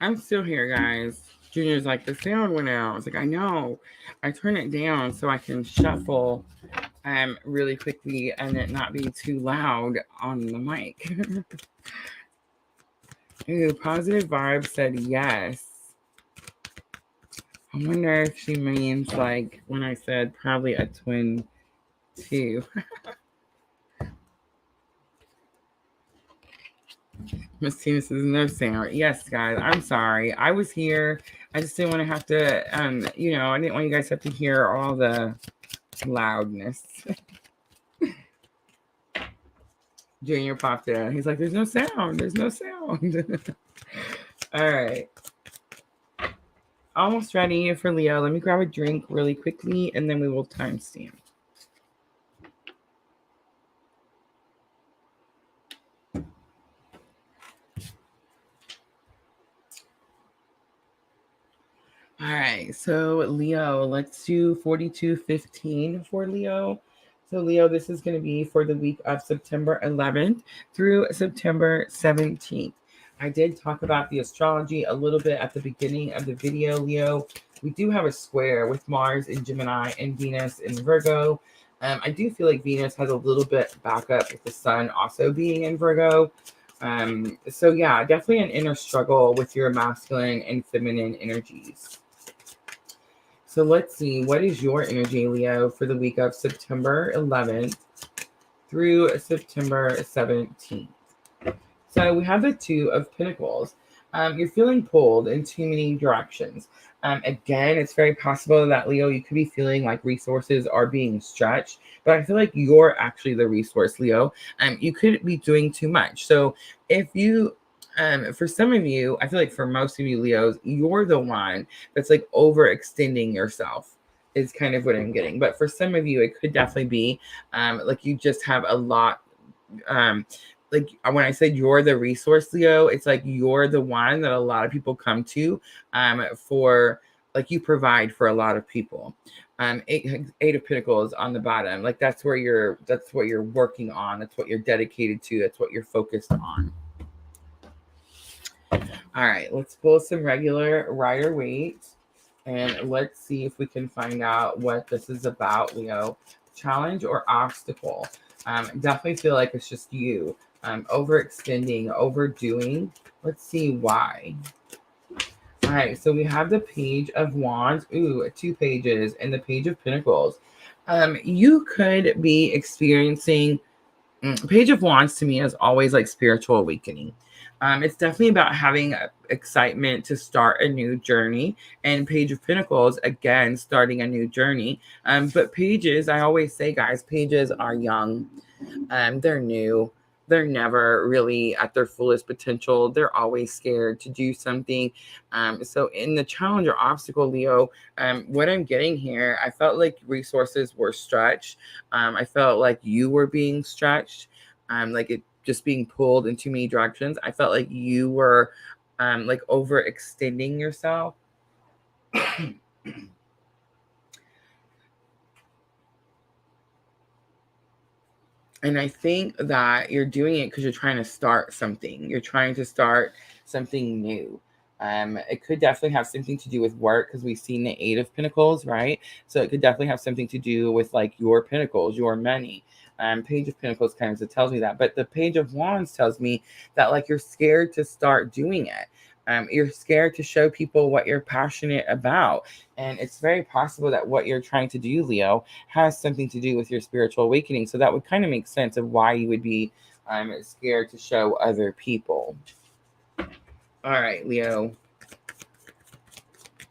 I'm still here, guys. Junior's like, the sound went out. I was like, I know. I turn it down so I can shuffle really quickly and it not be too loud on the mic. Ooh, positive vibe said yes. I wonder if she means like when I said probably a twin too. Miss Tina says no sound. Yes, guys, I'm sorry. I was here. I just didn't want to have to, I didn't want you guys to have to hear all the loudness. Junior popped in. He's like, there's no sound. There's no sound. All right. Almost ready for Leo. Let me grab a drink really quickly, and then we will timestamp. All right, so Leo, let's do 4215 for Leo. So Leo, this is going to be for the week of September 11th through September 17th. I did talk about the astrology a little bit at the beginning of the video, Leo. We do have a square with Mars in Gemini and Venus in Virgo. I do feel like Venus has a little bit backup with the sun also being in Virgo. So yeah, definitely an inner struggle with your masculine and feminine energies. So let's see, what is your energy, Leo, for the week of September 11th through September 17th? So we have the Two of Pentacles. You're feeling pulled in too many directions. Again, it's very possible that, Leo, you could be feeling like resources are being stretched, but I feel like you're actually the resource, Leo. You could be doing too much. So if you for some of you, I feel like for most of you Leos, you're the one that's like overextending yourself is kind of what I'm getting. But for some of you, it could definitely be like you just have a lot. Like when I said you're the resource, Leo, it's like you're the one that a lot of people come to for, like you provide for a lot of people. Eight of Pentacles on the bottom, like that's what you're working on. That's what you're dedicated to. That's what you're focused on. All right, let's pull some regular Rider-Waite and let's see if we can find out what this is about, Leo. Challenge or obstacle? Definitely feel like it's just you overextending, overdoing. Let's see why. All right, so we have the Page of Wands. Ooh, 2 pages and the Page of Pentacles. You could be experiencing Page of Wands to me is always like spiritual awakening. It's definitely about having excitement to start a new journey. And Page of Pentacles, again, starting a new journey. But pages, I always say, guys, pages are young. They're new. They're never really at their fullest potential. They're always scared to do something. So in the challenge or obstacle, Leo, what I'm getting here, I felt like resources were stretched. I felt like you were being stretched. Like just being pulled in too many directions. I felt like you were like overextending yourself. And I think that you're doing it because you're trying to start something. You're trying to start something new. It could definitely have something to do with work because we've seen the Eight of Pentacles, right? So it could definitely have something to do with like your pentacles, your money. Page of Pentacles kind of tells me that. But the Page of Wands tells me that like you're scared to start doing it. You're scared to show people what you're passionate about. And it's very possible that what you're trying to do, Leo, has something to do with your spiritual awakening. So that would kind of make sense of why you would be scared to show other people. All right, Leo.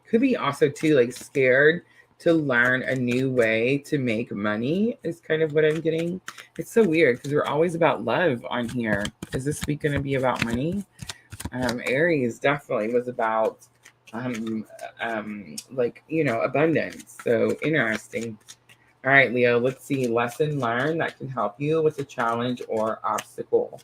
Could be also too like scared to learn a new way to make money is kind of what I'm getting. It's so weird because we're always about love on here. Is this week going to be about money? Aries definitely was about like, you know, abundance. So interesting. All right, Leo, let's see. Lesson learned that can help you with a challenge or obstacle.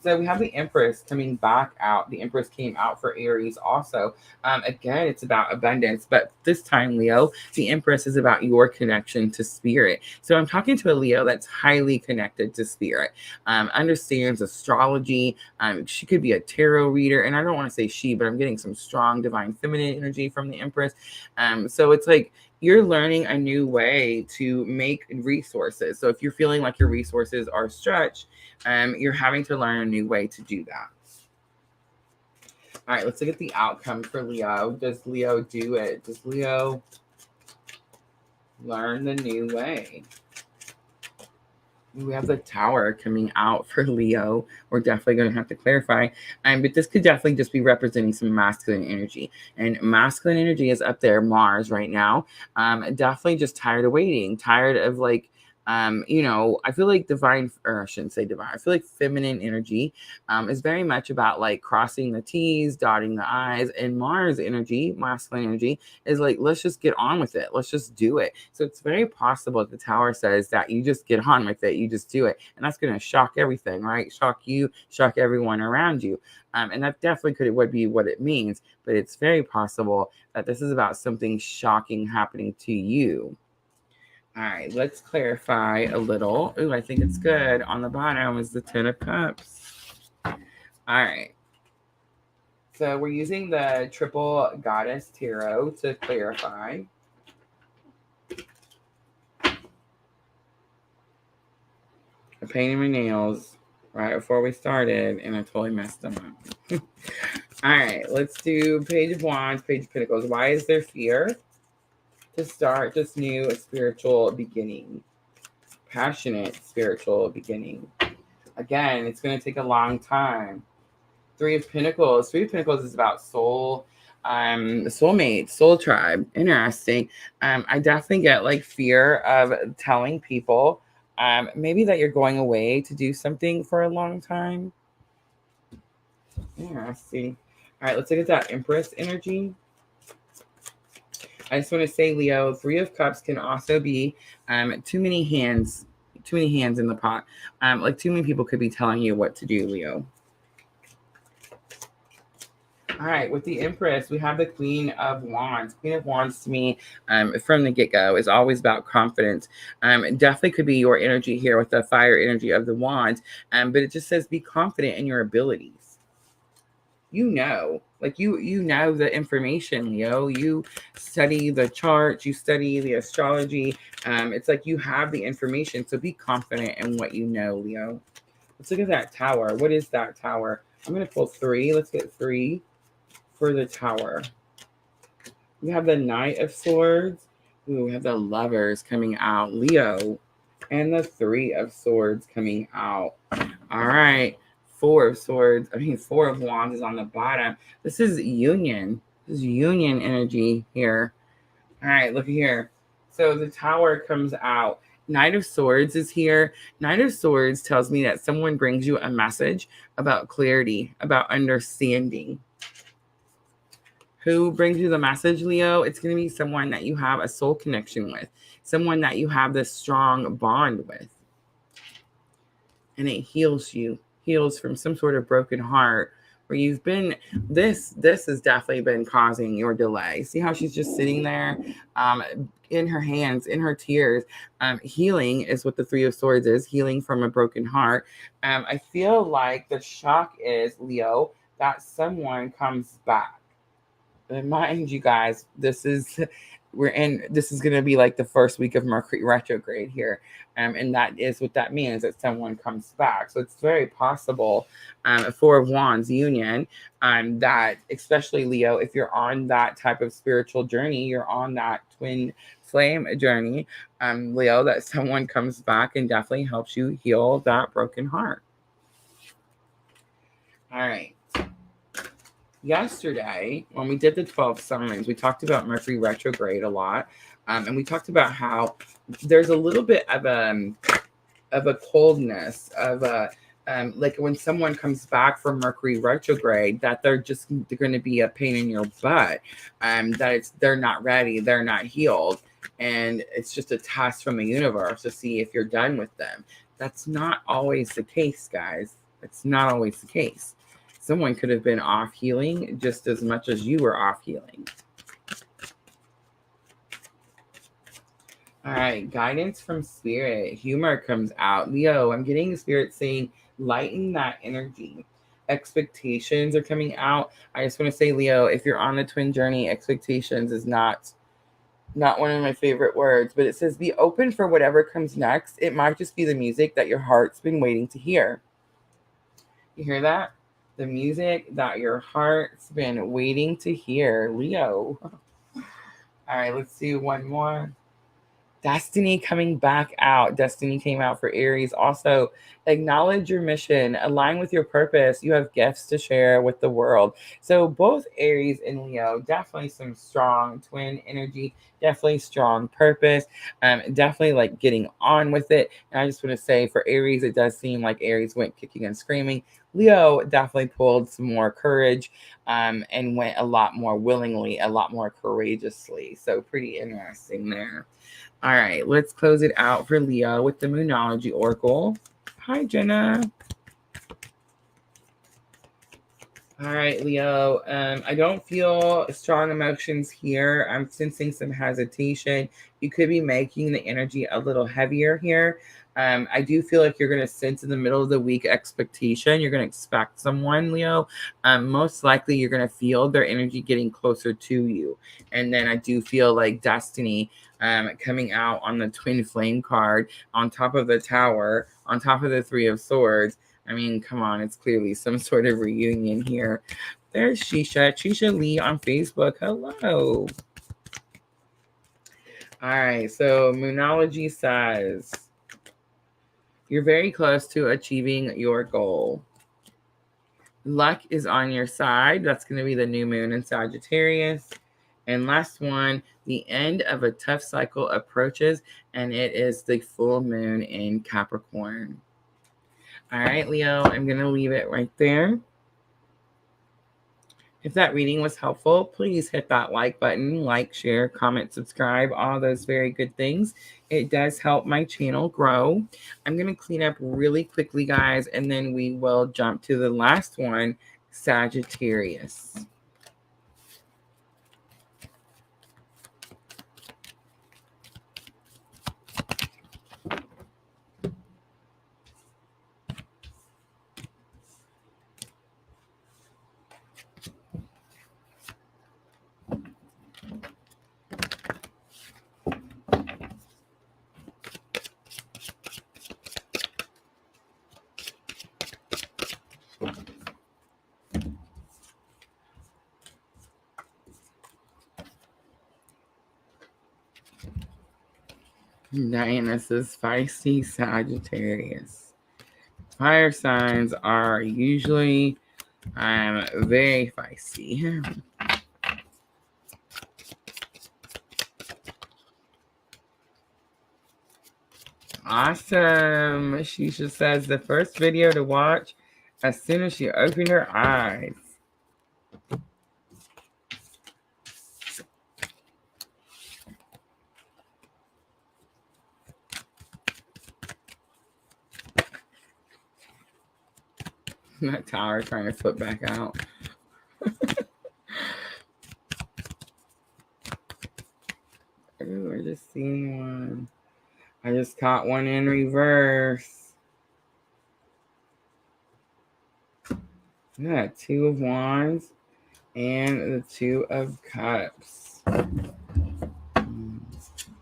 So we have the Empress coming back out. The Empress came out for Aries also. Again, it's about abundance, but this time, Leo, the Empress is about your connection to spirit. So I'm talking to a Leo that's highly connected to spirit, understands astrology. She could be a tarot reader, and I don't want to say she, but I'm getting some strong divine feminine energy from the Empress. So it's like you're learning a new way to make resources. So if you're feeling like your resources are stretched, you're having to learn a new way to do that. All right, let's look at the outcome for Leo. Does Leo do it? Does Leo learn the new way? We have the Tower coming out for Leo. We're definitely going to have to clarify. But this could definitely just be representing some masculine energy. And masculine energy is up there, Mars, right now. Definitely just tired of waiting. Tired of like, you know, I feel like divine, or I shouldn't say divine. I feel like feminine energy is very much about like crossing the T's, dotting the I's. And Mars energy, masculine energy, is like, let's just get on with it. Let's just do it. So it's very possible that the Tower says that you just get on with it. You just do it. And that's going to shock everything, right? Shock you, shock everyone around you. And that definitely would be what it means. But it's very possible that this is about something shocking happening to you. All right, let's clarify a little. Ooh, I think it's good. On the bottom is the Ten of Cups. All right. So we're using the Triple Goddess Tarot to clarify. I'm painting my nails right before we started, and I totally messed them up. All right, let's do Page of Wands, Page of Pentacles. Why is there fear to start this new spiritual beginning? Passionate spiritual beginning. Again, it's going to take a long time. Three of Pentacles. Three of Pentacles is about soul, soulmate, soul tribe. Interesting. I definitely get like fear of telling people maybe that you're going away to do something for a long time. Interesting. All right, let's look at that Empress energy. I just want to say, Leo, Three of Cups can also be too many hands in the pot. Like too many people could be telling you what to do, Leo. All right, with the Empress, we have the Queen of Wands. Queen of Wands to me, from the get-go, is always about confidence. It definitely could be your energy here with the fire energy of the Wands, but it just says be confident in your abilities. You know, like you know the information, Leo. You study the charts, you study the astrology. It's like you have the information, so be confident in what you know, Leo. Let's look at that Tower. What is that Tower? I'm going to pull three. Let's get three for the Tower. We have the Knight of Swords. Ooh, we have the Lovers coming out, Leo, and the Three of Swords coming out. All right. Four of Wands is on the bottom. This is union. This is union energy here. All right, look here. So the Tower comes out. Knight of Swords is here. Knight of Swords tells me that someone brings you a message about clarity, about understanding. Who brings you the message, Leo? It's going to be someone that you have a soul connection with, someone that you have this strong bond with. and it heals from some sort of broken heart where you've been. This has definitely been causing your delay. See how she's just sitting there, in her hands, in her tears. Healing is what the Three of Swords is, healing from a broken heart. I feel like the shock is, Leo, that someone comes back. And mind you guys, this is going to be like the first week of Mercury retrograde here. And that is what that means, that someone comes back. So it's very possible, Four of Wands union, that especially Leo, if you're on that type of spiritual journey, you're on that twin flame journey, Leo, that someone comes back and definitely helps you heal that broken heart. All right. Yesterday, when we did the 12 signs, we talked about Mercury retrograde a lot. And we talked about how there's a little bit of a coldness, of a like when someone comes back from Mercury retrograde, that they're going to be a pain in your butt, that they're not ready, they're not healed, and it's just a test from the universe to see if you're done with them. That's not always the case, guys. It's not always the case. Someone could have been off healing just as much as you were off healing. All right, guidance from spirit. Humor comes out. Leo, I'm getting the spirit saying, lighten that energy. Expectations are coming out. I just want to say, Leo, if you're on the twin journey, expectations is not one of my favorite words, but it says be open for whatever comes next. It might just be the music that your heart's been waiting to hear. You hear that? The music that your heart's been waiting to hear, Leo. All right, let's do one more. Destiny coming back out. Destiny came out for Aries. Also, acknowledge your mission, align with your purpose. You have gifts to share with the world. So both Aries and Leo, definitely some strong twin energy, definitely strong purpose, definitely like getting on with it. And I just want to say for Aries, it does seem like Aries went kicking and screaming. Leo definitely pulled some more courage, and went a lot more willingly, a lot more courageously. So pretty interesting there. All right, let's close it out for Leo with the Moonology Oracle. Hi, Jenna. All right, Leo. I don't feel strong emotions here. I'm sensing some hesitation. You could be making the energy a little heavier here. I do feel like you're going to sense in the middle of the week expectation. You're going to expect someone, Leo. Most likely, you're going to feel their energy getting closer to you. And then I do feel like destiny coming out on the twin flame card, on top of the tower, on top of the Three of Swords. I mean, come on, it's clearly some sort of reunion here. There's Shisha Lee on Facebook. Hello. All right, so Moonology says you're very close to achieving your goal. Luck is on your side. That's going to be the new moon in Sagittarius. And last one, the end of a tough cycle approaches, and it is the full moon in Capricorn. All right, Leo, I'm going to leave it right there. If that reading was helpful, please hit that like button, like, share, comment, subscribe, all those very good things. It does help my channel grow. I'm going to clean up really quickly, guys, and then we will jump to the last one, Sagittarius. Diana says feisty Sagittarius. Fire signs are usually very feisty. Awesome. Shisha says the first video to watch as soon as she opened her eyes. That tower trying to flip back out. Ooh, I just seen one. I just caught one in reverse. Yeah, 2 of Wands and the 2 of Cups.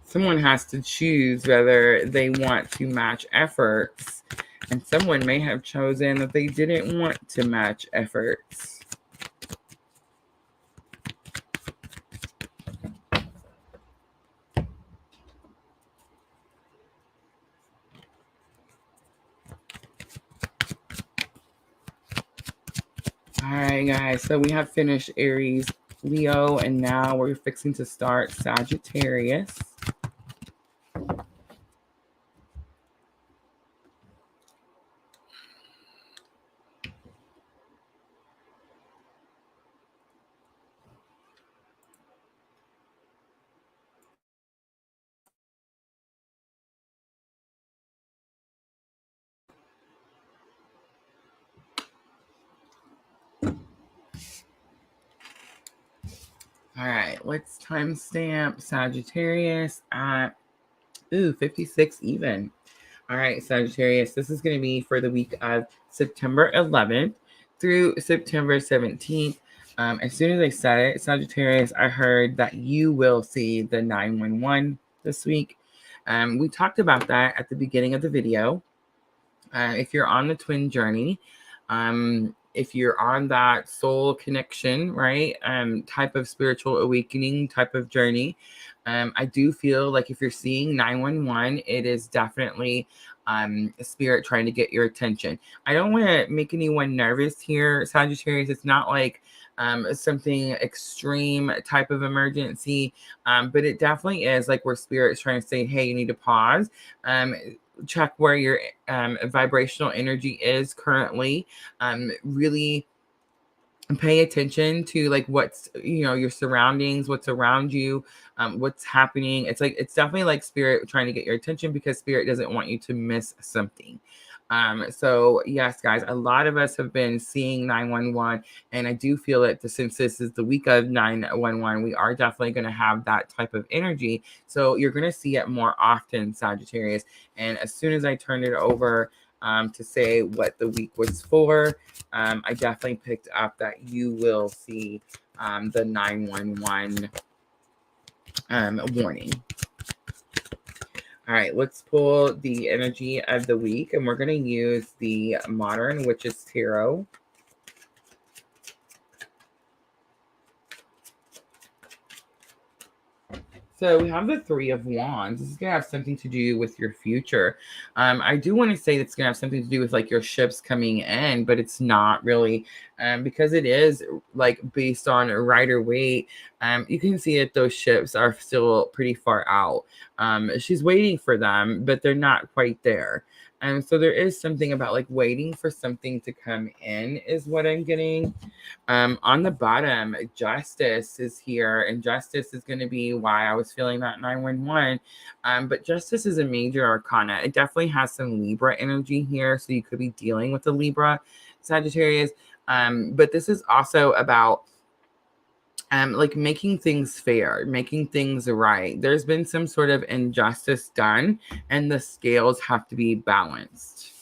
Someone has to choose whether they want to match efforts, and someone may have chosen that they didn't want to match efforts. All right, guys, so we have finished Aries, Leo, and now we're fixing to start Sagittarius. All right, let's timestamp Sagittarius at 56 even. All right, Sagittarius, this is going to be for the week of September 11th through September 17th. As soon as I said it, Sagittarius, I heard that you will see the 911 this week. We talked about that at the beginning of the video. If you're on the twin journey, if you're on that soul connection, right, type of spiritual awakening type of journey, I do feel like if you're seeing 911, it is definitely a spirit trying to get your attention. I don't want to make anyone nervous here, Sagittarius. It's not like something extreme type of emergency, but it definitely is like where spirit's trying to say, hey, you need to pause. Check where your vibrational energy is currently. Really pay attention to like what's your surroundings, what's around you, what's happening. It's definitely like spirit trying to get your attention because spirit doesn't want you to miss something. So yes, guys, a lot of us have been seeing 911, and I do feel that since this is the week of 911, we are definitely going to have that type of energy. So you're going to see it more often, Sagittarius. And as soon as I turned it over to say what the week was for, I definitely picked up that you will see the 911 warning. All right, let's pull the energy of the week, and we're going to use the Modern Witches Tarot. So we have the 3 of Wands. This is going to have something to do with your future. I do want to say it's going to have something to do with like your ships coming in, but it's not really because it is like based on Rider Waite. You can see that those ships are still pretty far out. She's waiting for them, but they're not quite there. And so there is something about like waiting for something to come in is what I'm getting. On the bottom, Justice is here, and Justice is going to be why I was feeling that 911. But Justice is a major arcana. It definitely has some Libra energy here, so you could be dealing with the Libra, Sagittarius. But this is also about like making things fair, making things right. There's been some sort of injustice done, and the scales have to be balanced.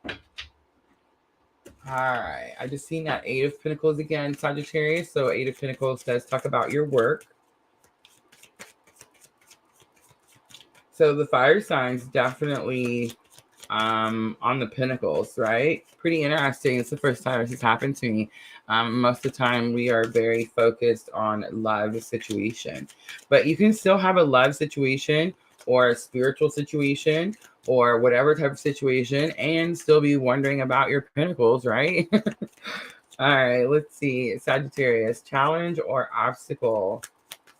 All right, I just seen that 8 of Pentacles again, Sagittarius. So 8 of Pentacles says talk about your work. So the fire signs definitely on the Pentacles, right? Pretty interesting. It's the first time this has happened to me. Most of the time we are very focused on love situation, but you can still have a love situation or a spiritual situation or whatever type of situation and still be wondering about your Pentacles, right? All right, let's see. Sagittarius, challenge or obstacle,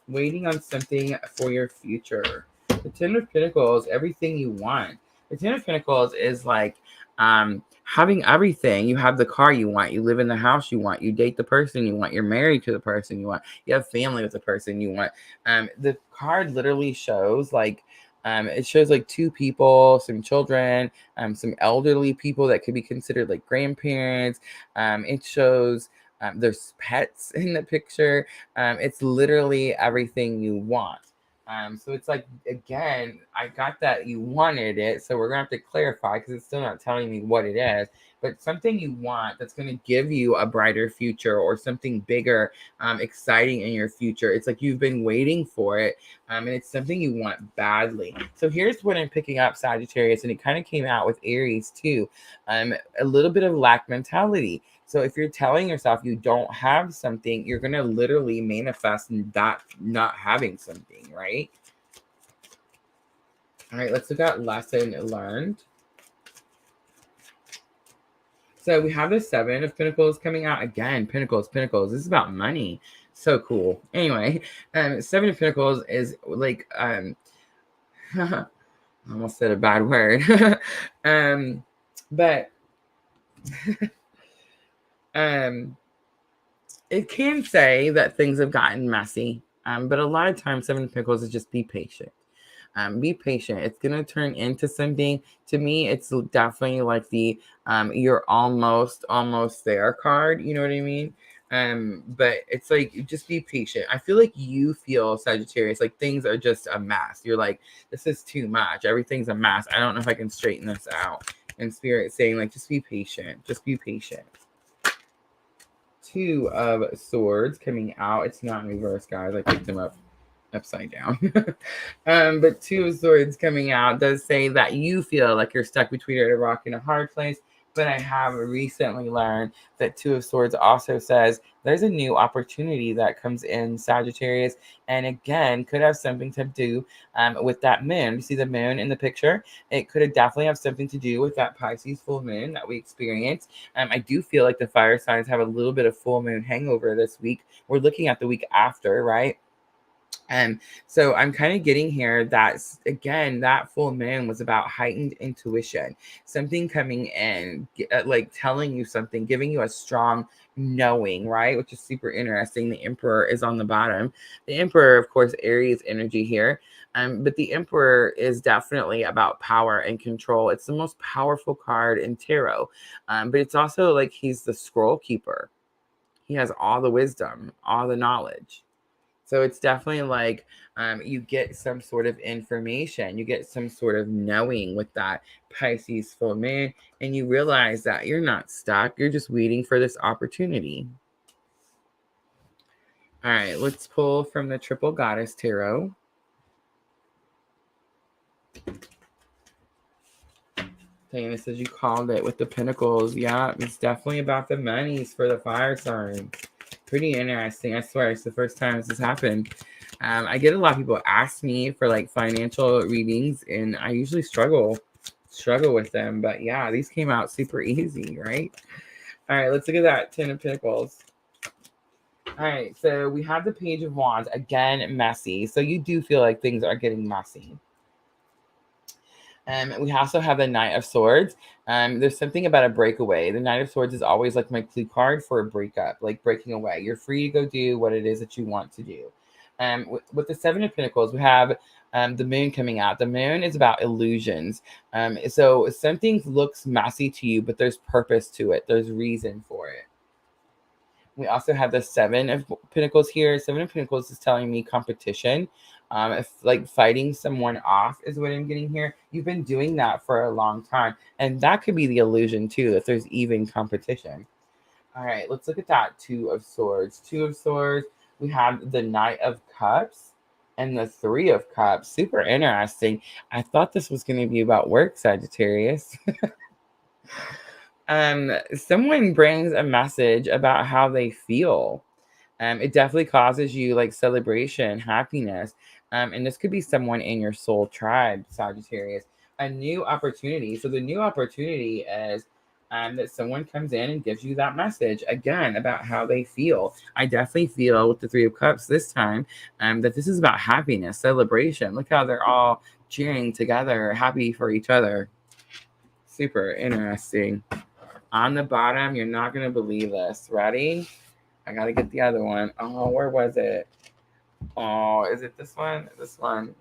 waiting on something for your future. The 10 of Pentacles, everything you want. The 10 of Pentacles is like having everything. You have the car you want. You live in the house you want. You date the person you want. You're married to the person you want. You have family with the person you want. The card literally shows like It shows like two people, some children, some elderly people that could be considered like grandparents. It shows there's pets in the picture. It's literally everything you want. So it's like, again, I got that you wanted it. So we're going to have to clarify because it's still not telling me what it is. But something you want that's going to give you a brighter future or something bigger, exciting in your future. It's like you've been waiting for it, and it's something you want badly. So here's what I'm picking up, Sagittarius, and it kind of came out with Aries too. A little bit of lack mentality. So if you're telling yourself you don't have something, you're going to literally manifest that not having something, right? All right, let's look at lesson learned. So we have the Seven of Pentacles coming out again. Pentacles. This is about money. So cool. Anyway, Seven of Pentacles is like I almost said a bad word. But it can say that things have gotten messy. But a lot of times, Seven of Pentacles is just be patient. Be patient. It's gonna turn into something. To me, it's definitely like the you're almost there card. You know what I mean? But it's like just be patient. I feel like you feel, Sagittarius, like things are just a mess. You're like, this is too much. Everything's a mess. I don't know if I can straighten this out. And Spirit saying like, just be patient. Just be patient. Two of Swords coming out. It's not in reverse, guys. I picked them up upside down. But Two of Swords coming out does say that you feel like you're stuck between a rock and a hard place. But I have recently learned that Two of Swords also says there's a new opportunity that comes in, Sagittarius, and again could have something to do with that moon. You see the moon in the picture? It could definitely have something to do with that Pisces full moon that we experienced. I do feel like the fire signs have a little bit of full moon hangover this week. We're looking at the week after, right? So I'm kind of getting here that, again, that full moon was about heightened intuition, something coming in, like telling you something, giving you a strong knowing, right? Which is super interesting. The Emperor is on the bottom. The Emperor, of course, Aries energy here. But the Emperor is definitely about power and control. It's the most powerful card in tarot. But it's also like he's the scroll keeper. He has all the wisdom, all the knowledge. So it's definitely like you get some sort of information, you get some sort of knowing with that Pisces full moon, and you realize that you're not stuck. You're just waiting for this opportunity. All right, let's pull from the Triple Goddess Tarot. Diana says you called it with the Pentacles. Yeah, it's definitely about the monies for the fire signs. Pretty interesting. I swear, it's the first time this has happened. I get a lot of people ask me for like financial readings, and I usually struggle with them. But yeah, these came out super easy, right? All right, let's look at that Ten of Pentacles. All right, so we have the Page of Wands. Again, messy. So you do feel like things are getting messy. We also have the Knight of Swords. There's something about a breakaway. The Knight of Swords is always like my clue card for a breakup, like breaking away. You're free to go do what it is that you want to do. With the Seven of Pentacles, we have the moon coming out. The moon is about illusions. So something looks messy to you, but there's purpose to it. There's reason for it. We also have the Seven of Pentacles here. Seven of Pentacles is telling me competition. If like fighting someone off is what I'm getting here. You've been doing that for a long time. And that could be the illusion too, that there's even competition. All right, let's look at that Two of Swords. Two of Swords. We have the Knight of Cups and the Three of Cups. Super interesting. I thought this was going to be about work, Sagittarius. Someone brings a message about how they feel. It definitely causes you like celebration, happiness. And this could be someone in your soul tribe, Sagittarius. A new opportunity. So the new opportunity is that someone comes in and gives you that message again about how they feel. I definitely feel with the Three of Cups this time that this is about happiness, celebration. Look how they're all cheering together, happy for each other. Super interesting. On the bottom, you're not going to believe this. Ready? I got to get the other one. Oh, where was it? Oh, is it this one? This one.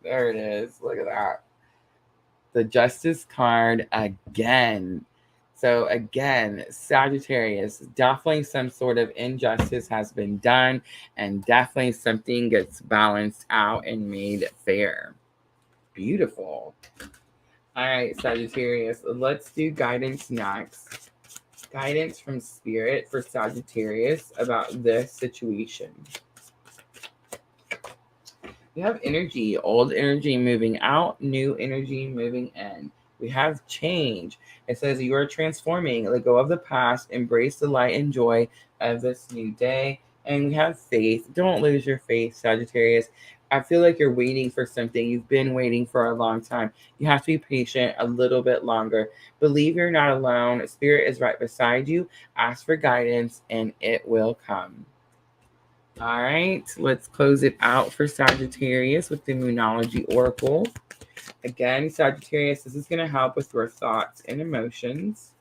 There it is. Look at that. The Justice card again. So again, Sagittarius, definitely some sort of injustice has been done, and definitely something gets balanced out and made fair. Beautiful. All right, Sagittarius, let's do guidance next. Guidance from Spirit for Sagittarius about this situation. We have energy, old energy moving out, new energy moving in. We have change. It says you are transforming. Let go of the past. Embrace the light and joy of this new day. And we have faith. Don't lose your faith, Sagittarius. I feel like you're waiting for something. You've been waiting for a long time. You have to be patient a little bit longer. Believe you're not alone. Spirit is right beside you. Ask for guidance and it will come. All right, let's close it out for Sagittarius with the Moonology Oracle. Again, Sagittarius, this is going to help with your thoughts and emotions.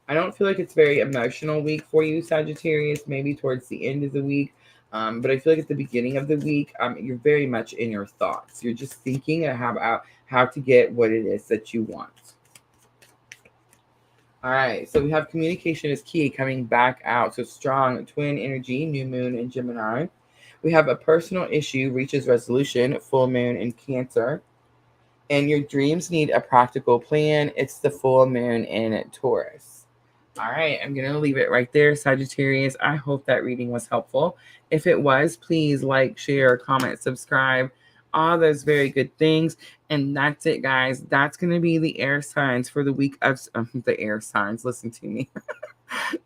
I don't feel like it's a very emotional week for you, Sagittarius, maybe towards the end of the week. But I feel like at the beginning of the week, you're very much in your thoughts. You're just thinking about how to get what it is that you want. All right, so we have communication is key coming back out. So strong twin energy, new moon in Gemini. We have a personal issue reaches resolution, full moon in Cancer. And your dreams need a practical plan. It's the full moon in Taurus. All right, I'm going to leave it right there, Sagittarius. I hope that reading was helpful. If it was, please like, share, comment, subscribe, all those very good things. And that's it, guys. That's going to be the air signs for the week of the air signs. Listen to me.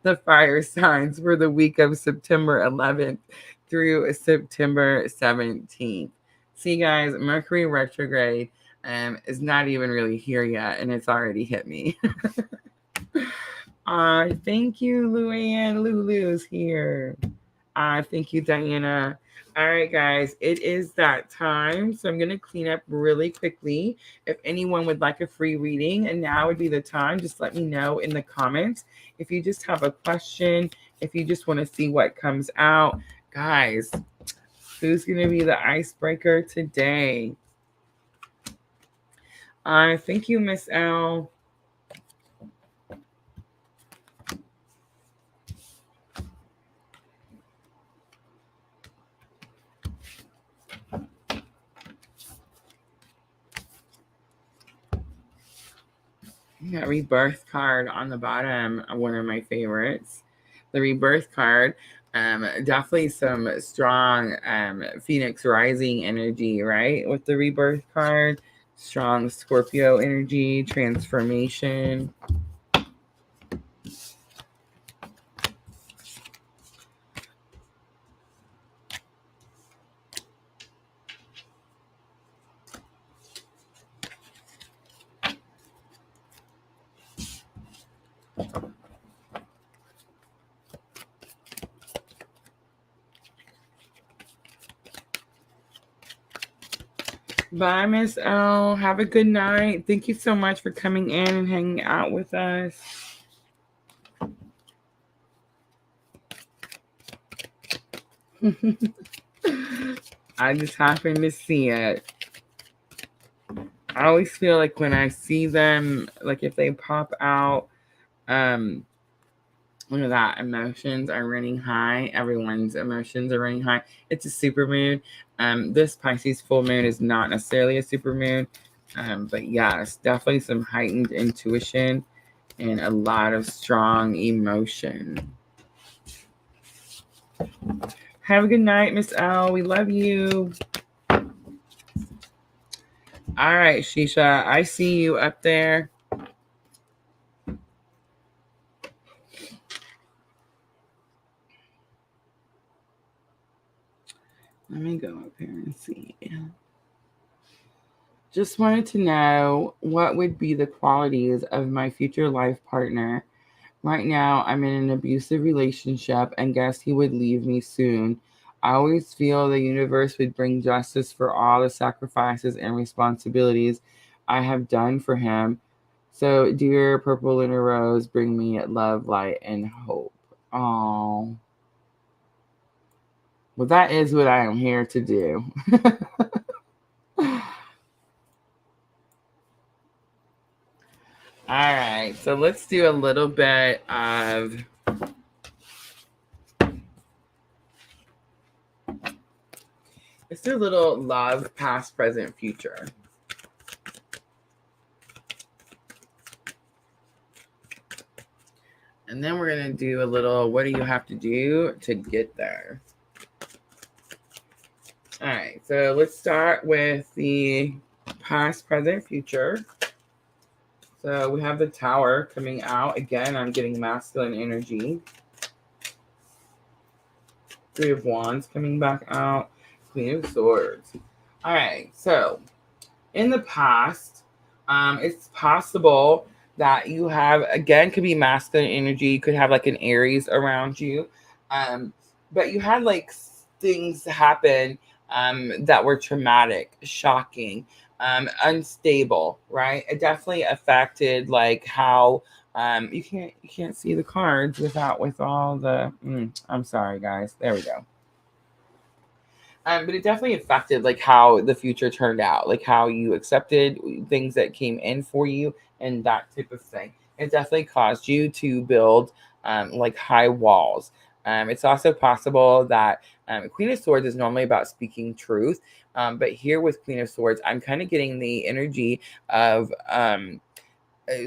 The fire signs for the week of September 11th through September 17th. See, guys, Mercury retrograde is not even really here yet, and it's already hit me. Thank you, Luann. Lulu's here. Thank you, Diana. All right, guys, it is that time. So I'm going to clean up really quickly. If anyone would like a free reading, and now would be the time, just let me know in the comments. If you just have a question, if you just want to see what comes out. Guys, who's going to be the icebreaker today? Thank you, Miss L. Yeah, rebirth card on the bottom, one of my favorites. The rebirth card, definitely some strong Phoenix rising energy, right? With the rebirth card, strong Scorpio energy, transformation. Bye, Miss L. Have a good night. Thank you so much for coming in and hanging out with us. I just happened to see it. I always feel like when I see them, like if they pop out, look at that. Emotions are running high. Everyone's emotions are running high. It's a super moon. This Pisces full moon is not necessarily a super moon. But yes, definitely some heightened intuition and a lot of strong emotion. Have a good night, Miss L. We love you. All right, Shisha. I see you up there. Let me go up here and see. Just wanted to know what would be the qualities of my future life partner. Right now, I'm in an abusive relationship and guess he would leave me soon. I always feel the universe would bring justice for all the sacrifices and responsibilities I have done for him. So, dear Purple Lunar Rose, bring me love, light, and hope. Oh. Well, that is what I am here to do. So let's do a little bit of let's do a little love, past, present, future. And then we're going to do a little, what do you have to do to get there? All right, so let's start with the past, present, future. So we have the Tower coming out. Again, I'm getting masculine energy. Three of Wands coming back out. Queen of Swords. All right, so in the past, it's possible that you have, again, could be masculine energy. You could have like an Aries around you. But you had like things happen that were traumatic, shocking, unstable, right? It definitely affected like how you can't see the cards with all the I'm sorry guys. There we go. But it definitely affected like how the future turned out, like how you accepted things that came in for you and that type of thing. It definitely caused you to build like high walls. It's also possible that Queen of Swords is normally about speaking truth. But here with Queen of Swords, I'm kind of getting the energy of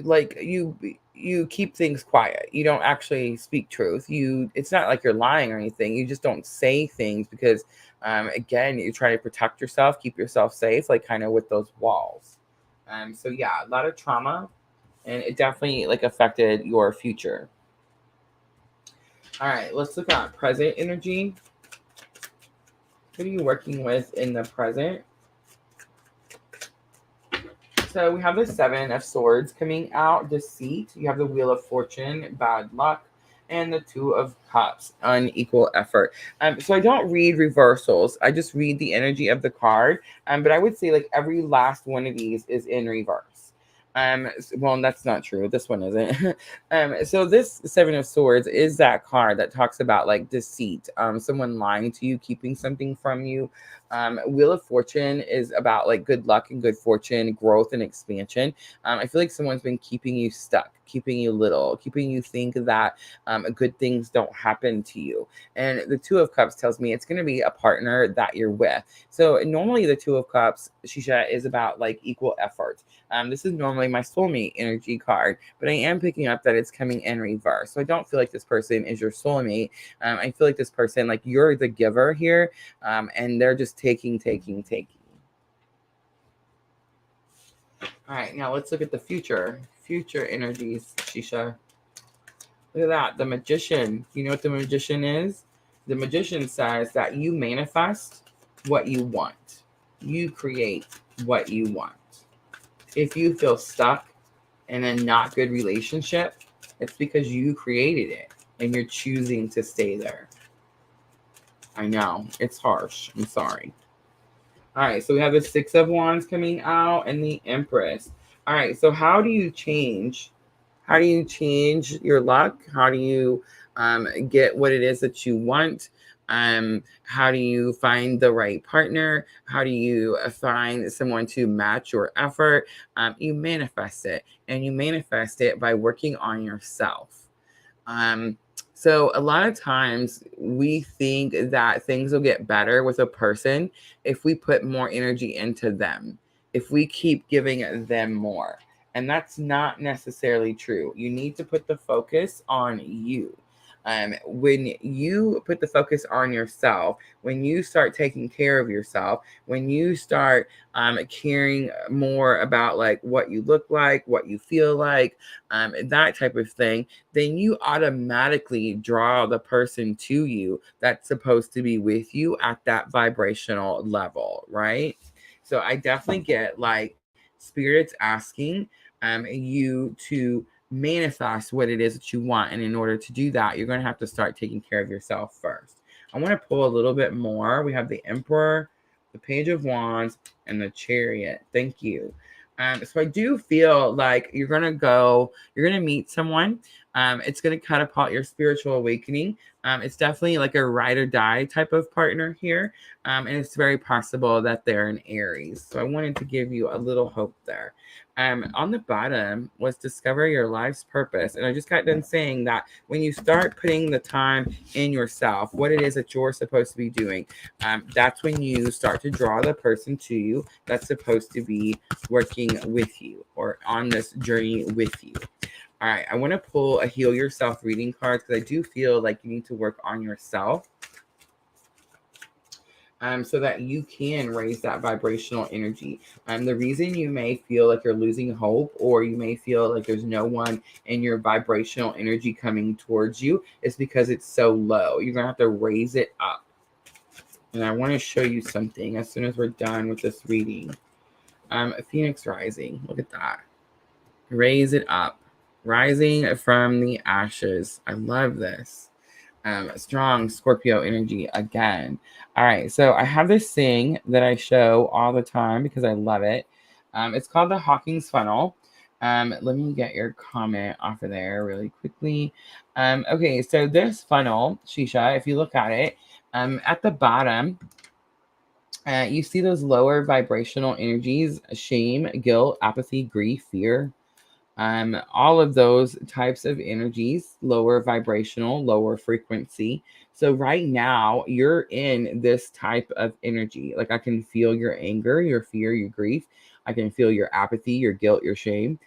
like you keep things quiet. You don't actually speak truth. It's not like you're lying or anything. You just don't say things because again, you try to protect yourself, keep yourself safe, like kind of with those walls. So yeah, a lot of trauma, and it definitely like affected your future. All right, let's look at present energy. What are you working with in the present? So we have the Seven of Swords coming out, deceit. You have the Wheel of Fortune, bad luck, and the Two of Cups, unequal effort. So I don't read reversals. I just read the energy of the card. But I would say like every last one of these is in reverse. Well, that's not true. This one isn't. So this Seven of Swords is that card that talks about like deceit, someone lying to you, keeping something from you. Wheel of Fortune is about like good luck and good fortune, growth and expansion. I feel like someone's been keeping you stuck, keeping you little, keeping you think that good things don't happen to you. And the Two of Cups tells me it's going to be a partner that you're with. So normally the Two of Cups, Shisha, is about like equal effort. This is normally my soulmate energy card, but I am picking up that it's coming in reverse. So I don't feel like this person is your soulmate. I feel like this person, like you're the giver here, and they're just taking. All right, now let's look at the future. Future energies, Shisha. Look at that, the Magician. You know what the Magician is? The Magician says that you manifest what you want. You create what you want. If you feel stuck in a not good relationship, it's because you created it and you're choosing to stay there. I know, it's harsh. I'm sorry. All right, so we have the Six of Wands coming out and the Empress. All right, so how do you change? How do you change your luck? How do you get what it is that you want? How do you find the right partner? How do you find someone to match your effort? You manifest it, and you manifest it by working on yourself. So a lot of times we think that things will get better with a person if we put more energy into them, if we keep giving them more. And that's not necessarily true. You need to put the focus on you. When you put the focus on yourself, when you start taking care of yourself, when you start caring more about like what you look like, what you feel like, that type of thing, then you automatically draw the person to you that's supposed to be with you at that vibrational level, right? So I definitely get like spirits asking you to manifest what it is that you want. And in order to do that, you're going to have to start taking care of yourself first. I want to pull a little bit more. We have the Emperor, the Page of Wands, and the Chariot. Thank you. So I do feel like you're going to meet someone. It's going to catapult your spiritual awakening. It's definitely like a ride or die type of partner here. And it's very possible that they're an Aries. So I wanted to give you a little hope there. On the bottom was discover your life's purpose. And I just got done saying that when you start putting the time in yourself, what it is that you're supposed to be doing, that's when you start to draw the person to you that's supposed to be working with you or on this journey with you. All right, I want to pull a heal yourself reading card because I do feel like you need to work on yourself so that you can raise that vibrational energy. The reason you may feel like you're losing hope or you may feel like there's no one in your vibrational energy coming towards you is because it's so low. You're going to have to raise it up. And I want to show you something as soon as we're done with this reading. Phoenix rising, look at that. Raise it up. Rising from the ashes. I love this. Strong Scorpio energy again. All right, so I have this thing that I show all the time because I love it. It's called the Hawking's funnel. Let me get your comment off of there really quickly. Okay, so this funnel, Shisha, if you look at it, at the bottom, you see those lower vibrational energies: shame, guilt, apathy, grief, fear. All of those types of energies, lower vibrational, lower frequency. So right now you're in this type of energy. Like I can feel your anger, your fear, your grief. I can feel your apathy, your guilt, your shame.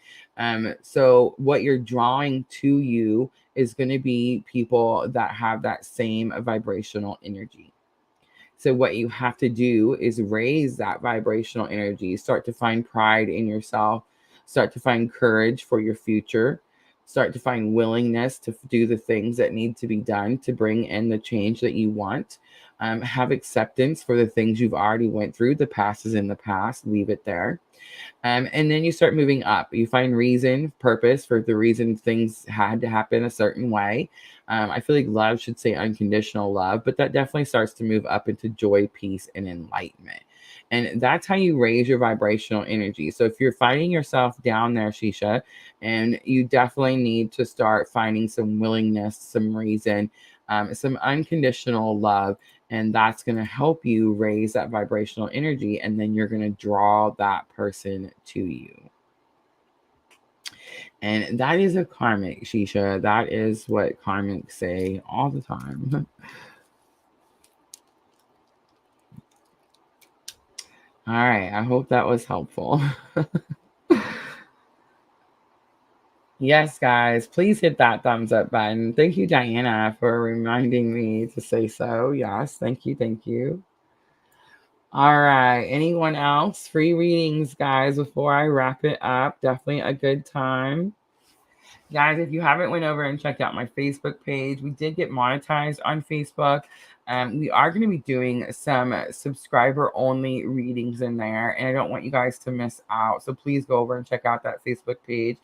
So what you're drawing to you is going to be people that have that same vibrational energy. So what you have to do is raise that vibrational energy, start to find pride in yourself, start to find courage for your future, start to find willingness to do the things that need to be done to bring in the change that you want. Have acceptance for the things you've already went through. The past is in the past, leave it there. And then you start moving up. You find reason, purpose for the reason things had to happen a certain way. I feel like love should say unconditional love, but that definitely starts to move up into joy, peace, and enlightenment. And that's how you raise your vibrational energy. So if you're finding yourself down there, Shisha, and you definitely need to start finding some willingness, some reason, some unconditional love, and that's going to help you raise that vibrational energy, and then you're going to draw that person to you. And that is a karmic, Shisha. That is what karmics say all the time. All right, I hope that was helpful. Yes, guys, please hit that thumbs up button. Thank you, Diana, for reminding me to say so. Yes, thank you, thank you. All right, anyone else? Free readings, guys, before I wrap it up. Definitely a good time. Guys, if you haven't went over and checked out my Facebook page, we did get monetized on Facebook. We are going to be doing some subscriber-only readings in there, and I don't want you guys to miss out. So please go over and check out that Facebook page.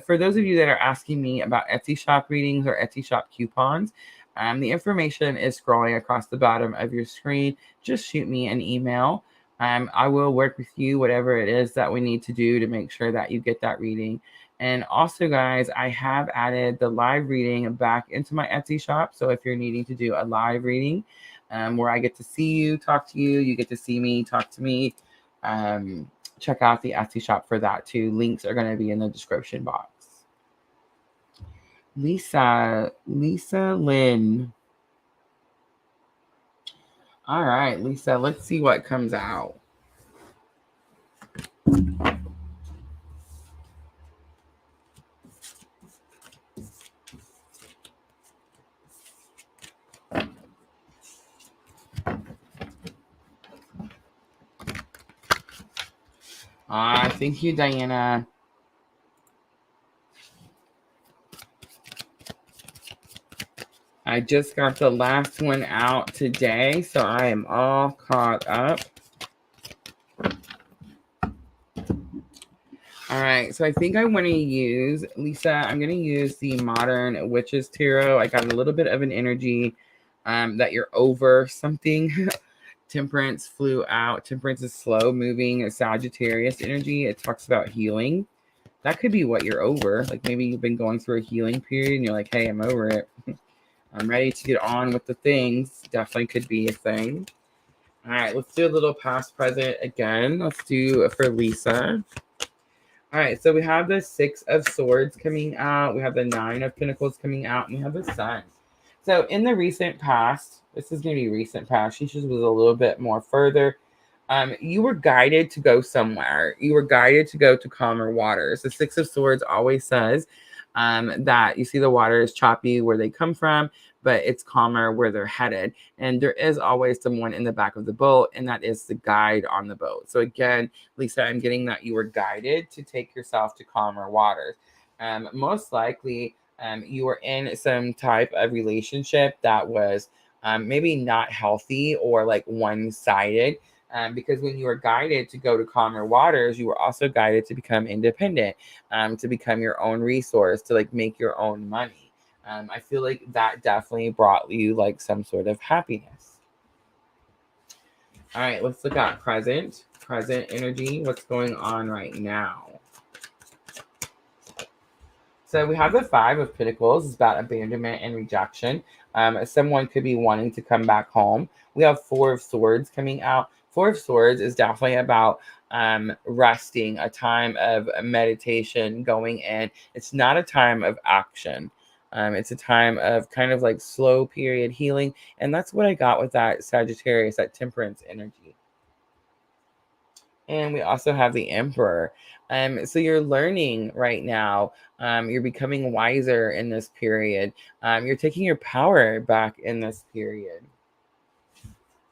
For those of you that are asking me about Etsy shop readings or Etsy shop coupons, the information is scrolling across the bottom of your screen. Just shoot me an email. I will work with you, whatever it is that we need to do to make sure that you get that reading. And also, guys, I have added the live reading back into my Etsy shop. So if you're needing to do a live reading where I get to see you, talk to you, you get to see me, talk to me, check out the Etsy shop for that too. Links are going to be in the description box. Lisa Lynn. All right, Lisa, let's see what comes out. Thank you, Diana. I just got the last one out today, so I am all caught up. All right, so I think I want to use, Lisa, I'm going to use the Modern Witches Tarot. I got a little bit of an energy that you're over something. Temperance flew out. Temperance is slow moving. Sagittarius energy. It talks about healing. That could be what you're over. Like maybe you've been going through a healing period and you're like, hey, I'm over it. I'm ready to get on with the things. Definitely could be a thing. All right, let's do a little past present again. Let's do for Lisa. All right, so we have the 6 of Swords coming out. We have the 9 of Pentacles coming out. And we have the Sun. So in the recent past, this is going to be recent past. She just was a little bit more further. You were guided to go somewhere. You were guided to go to calmer waters. The 6 of Swords always says that you see the water is choppy where they come from, but it's calmer where they're headed. And there is always someone in the back of the boat, and that is the guide on the boat. So again, Lisa, I'm getting that you were guided to take yourself to calmer waters. Most likely, you were in some type of relationship that was maybe not healthy or like one-sided. Because when you were guided to go to calmer waters, you were also guided to become independent, to become your own resource, to like make your own money. I feel like that definitely brought you like some sort of happiness. All right, let's look at present energy. What's going on right now? So we have the 5 of Pentacles. It's about abandonment and rejection. Someone could be wanting to come back home. We have 4 of Swords coming out. 4 of Swords is definitely about resting, a time of meditation going in. It's not a time of action. It's a time of kind of like slow period healing. And that's what I got with that Sagittarius, that temperance energy. And we also have the Emperor. So you're learning right now. You're becoming wiser in this period. You're taking your power back in this period.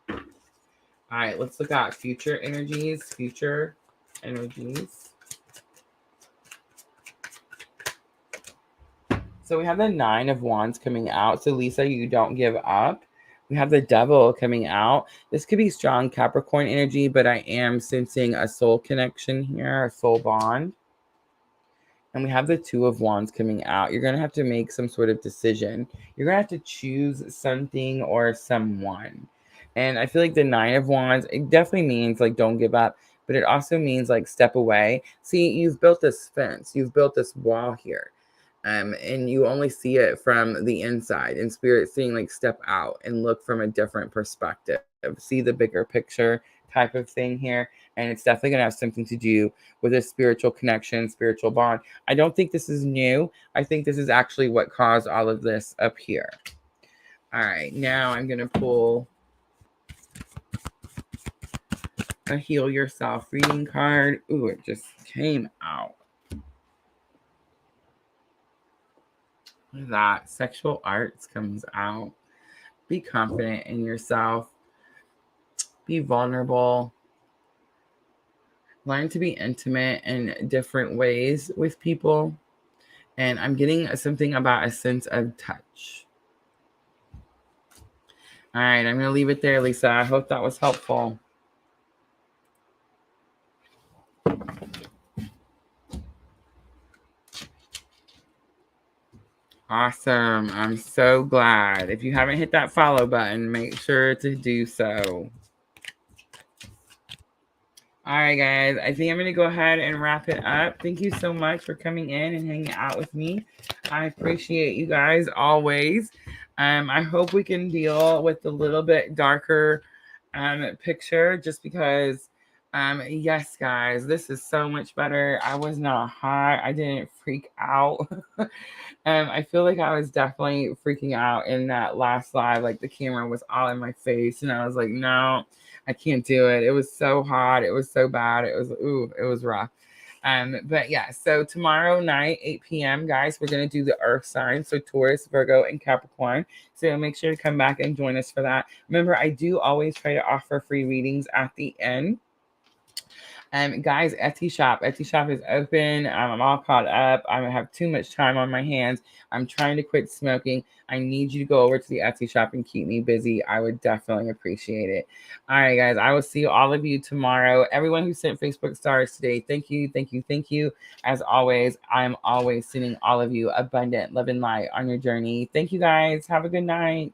All right, let's look at future energies. Future energies. So we have the 9 of Wands coming out. So Lisa, you don't give up. We have the Devil coming out. This could be strong Capricorn energy, but I am sensing a soul connection here, a soul bond. And we have the 2 of Wands coming out. You're going to have to make some sort of decision. You're going to have to choose something or someone. And I feel like the 9 of Wands, it definitely means like don't give up, but it also means like step away. See, you've built this fence. You've built this wall here. And you only see it from the inside, and Spirit saying like step out and look from a different perspective, see the bigger picture type of thing here. And it's definitely going to have something to do with a spiritual connection, spiritual bond. I don't think this is new. I think this is actually what caused all of this up here. All right, now I'm going to pull a Heal Yourself reading card. Ooh, it just came out. That sexual arts comes out. Be confident in yourself. Be vulnerable. Learn to be intimate in different ways with people. And I'm getting something about a sense of touch. All right, I'm going to leave it there, Lisa. I hope that was helpful. Awesome. I'm so glad. If you haven't hit that follow button, make sure to do so. All right, guys. I think I'm going to go ahead and wrap it up. Thank you so much for coming in and hanging out with me. I appreciate you guys always. I hope we can deal with a little bit darker picture just because, yes, guys, this is so much better. I was not hot. I didn't freak out. I feel like I was definitely freaking out in that last live. Like the camera was all in my face and I was like, no, I can't do it. It was so hot. It was so bad. It was rough. But yeah, so tomorrow night, 8 p.m., guys, we're going to do the Earth signs. So Taurus, Virgo, and Capricorn. So make sure to come back and join us for that. Remember, I do always try to offer free readings at the end. Guys, Etsy shop is open. I'm all caught up. I have too much time on my hands. I'm trying to quit smoking. I need you to go over to the Etsy shop and keep me busy. I would definitely appreciate it. All right, guys, I will see all of you tomorrow. Everyone who sent Facebook stars today, thank you, thank you, thank you. As always, I'm always sending all of you abundant love and light on your journey. Thank you, guys. Have a good night.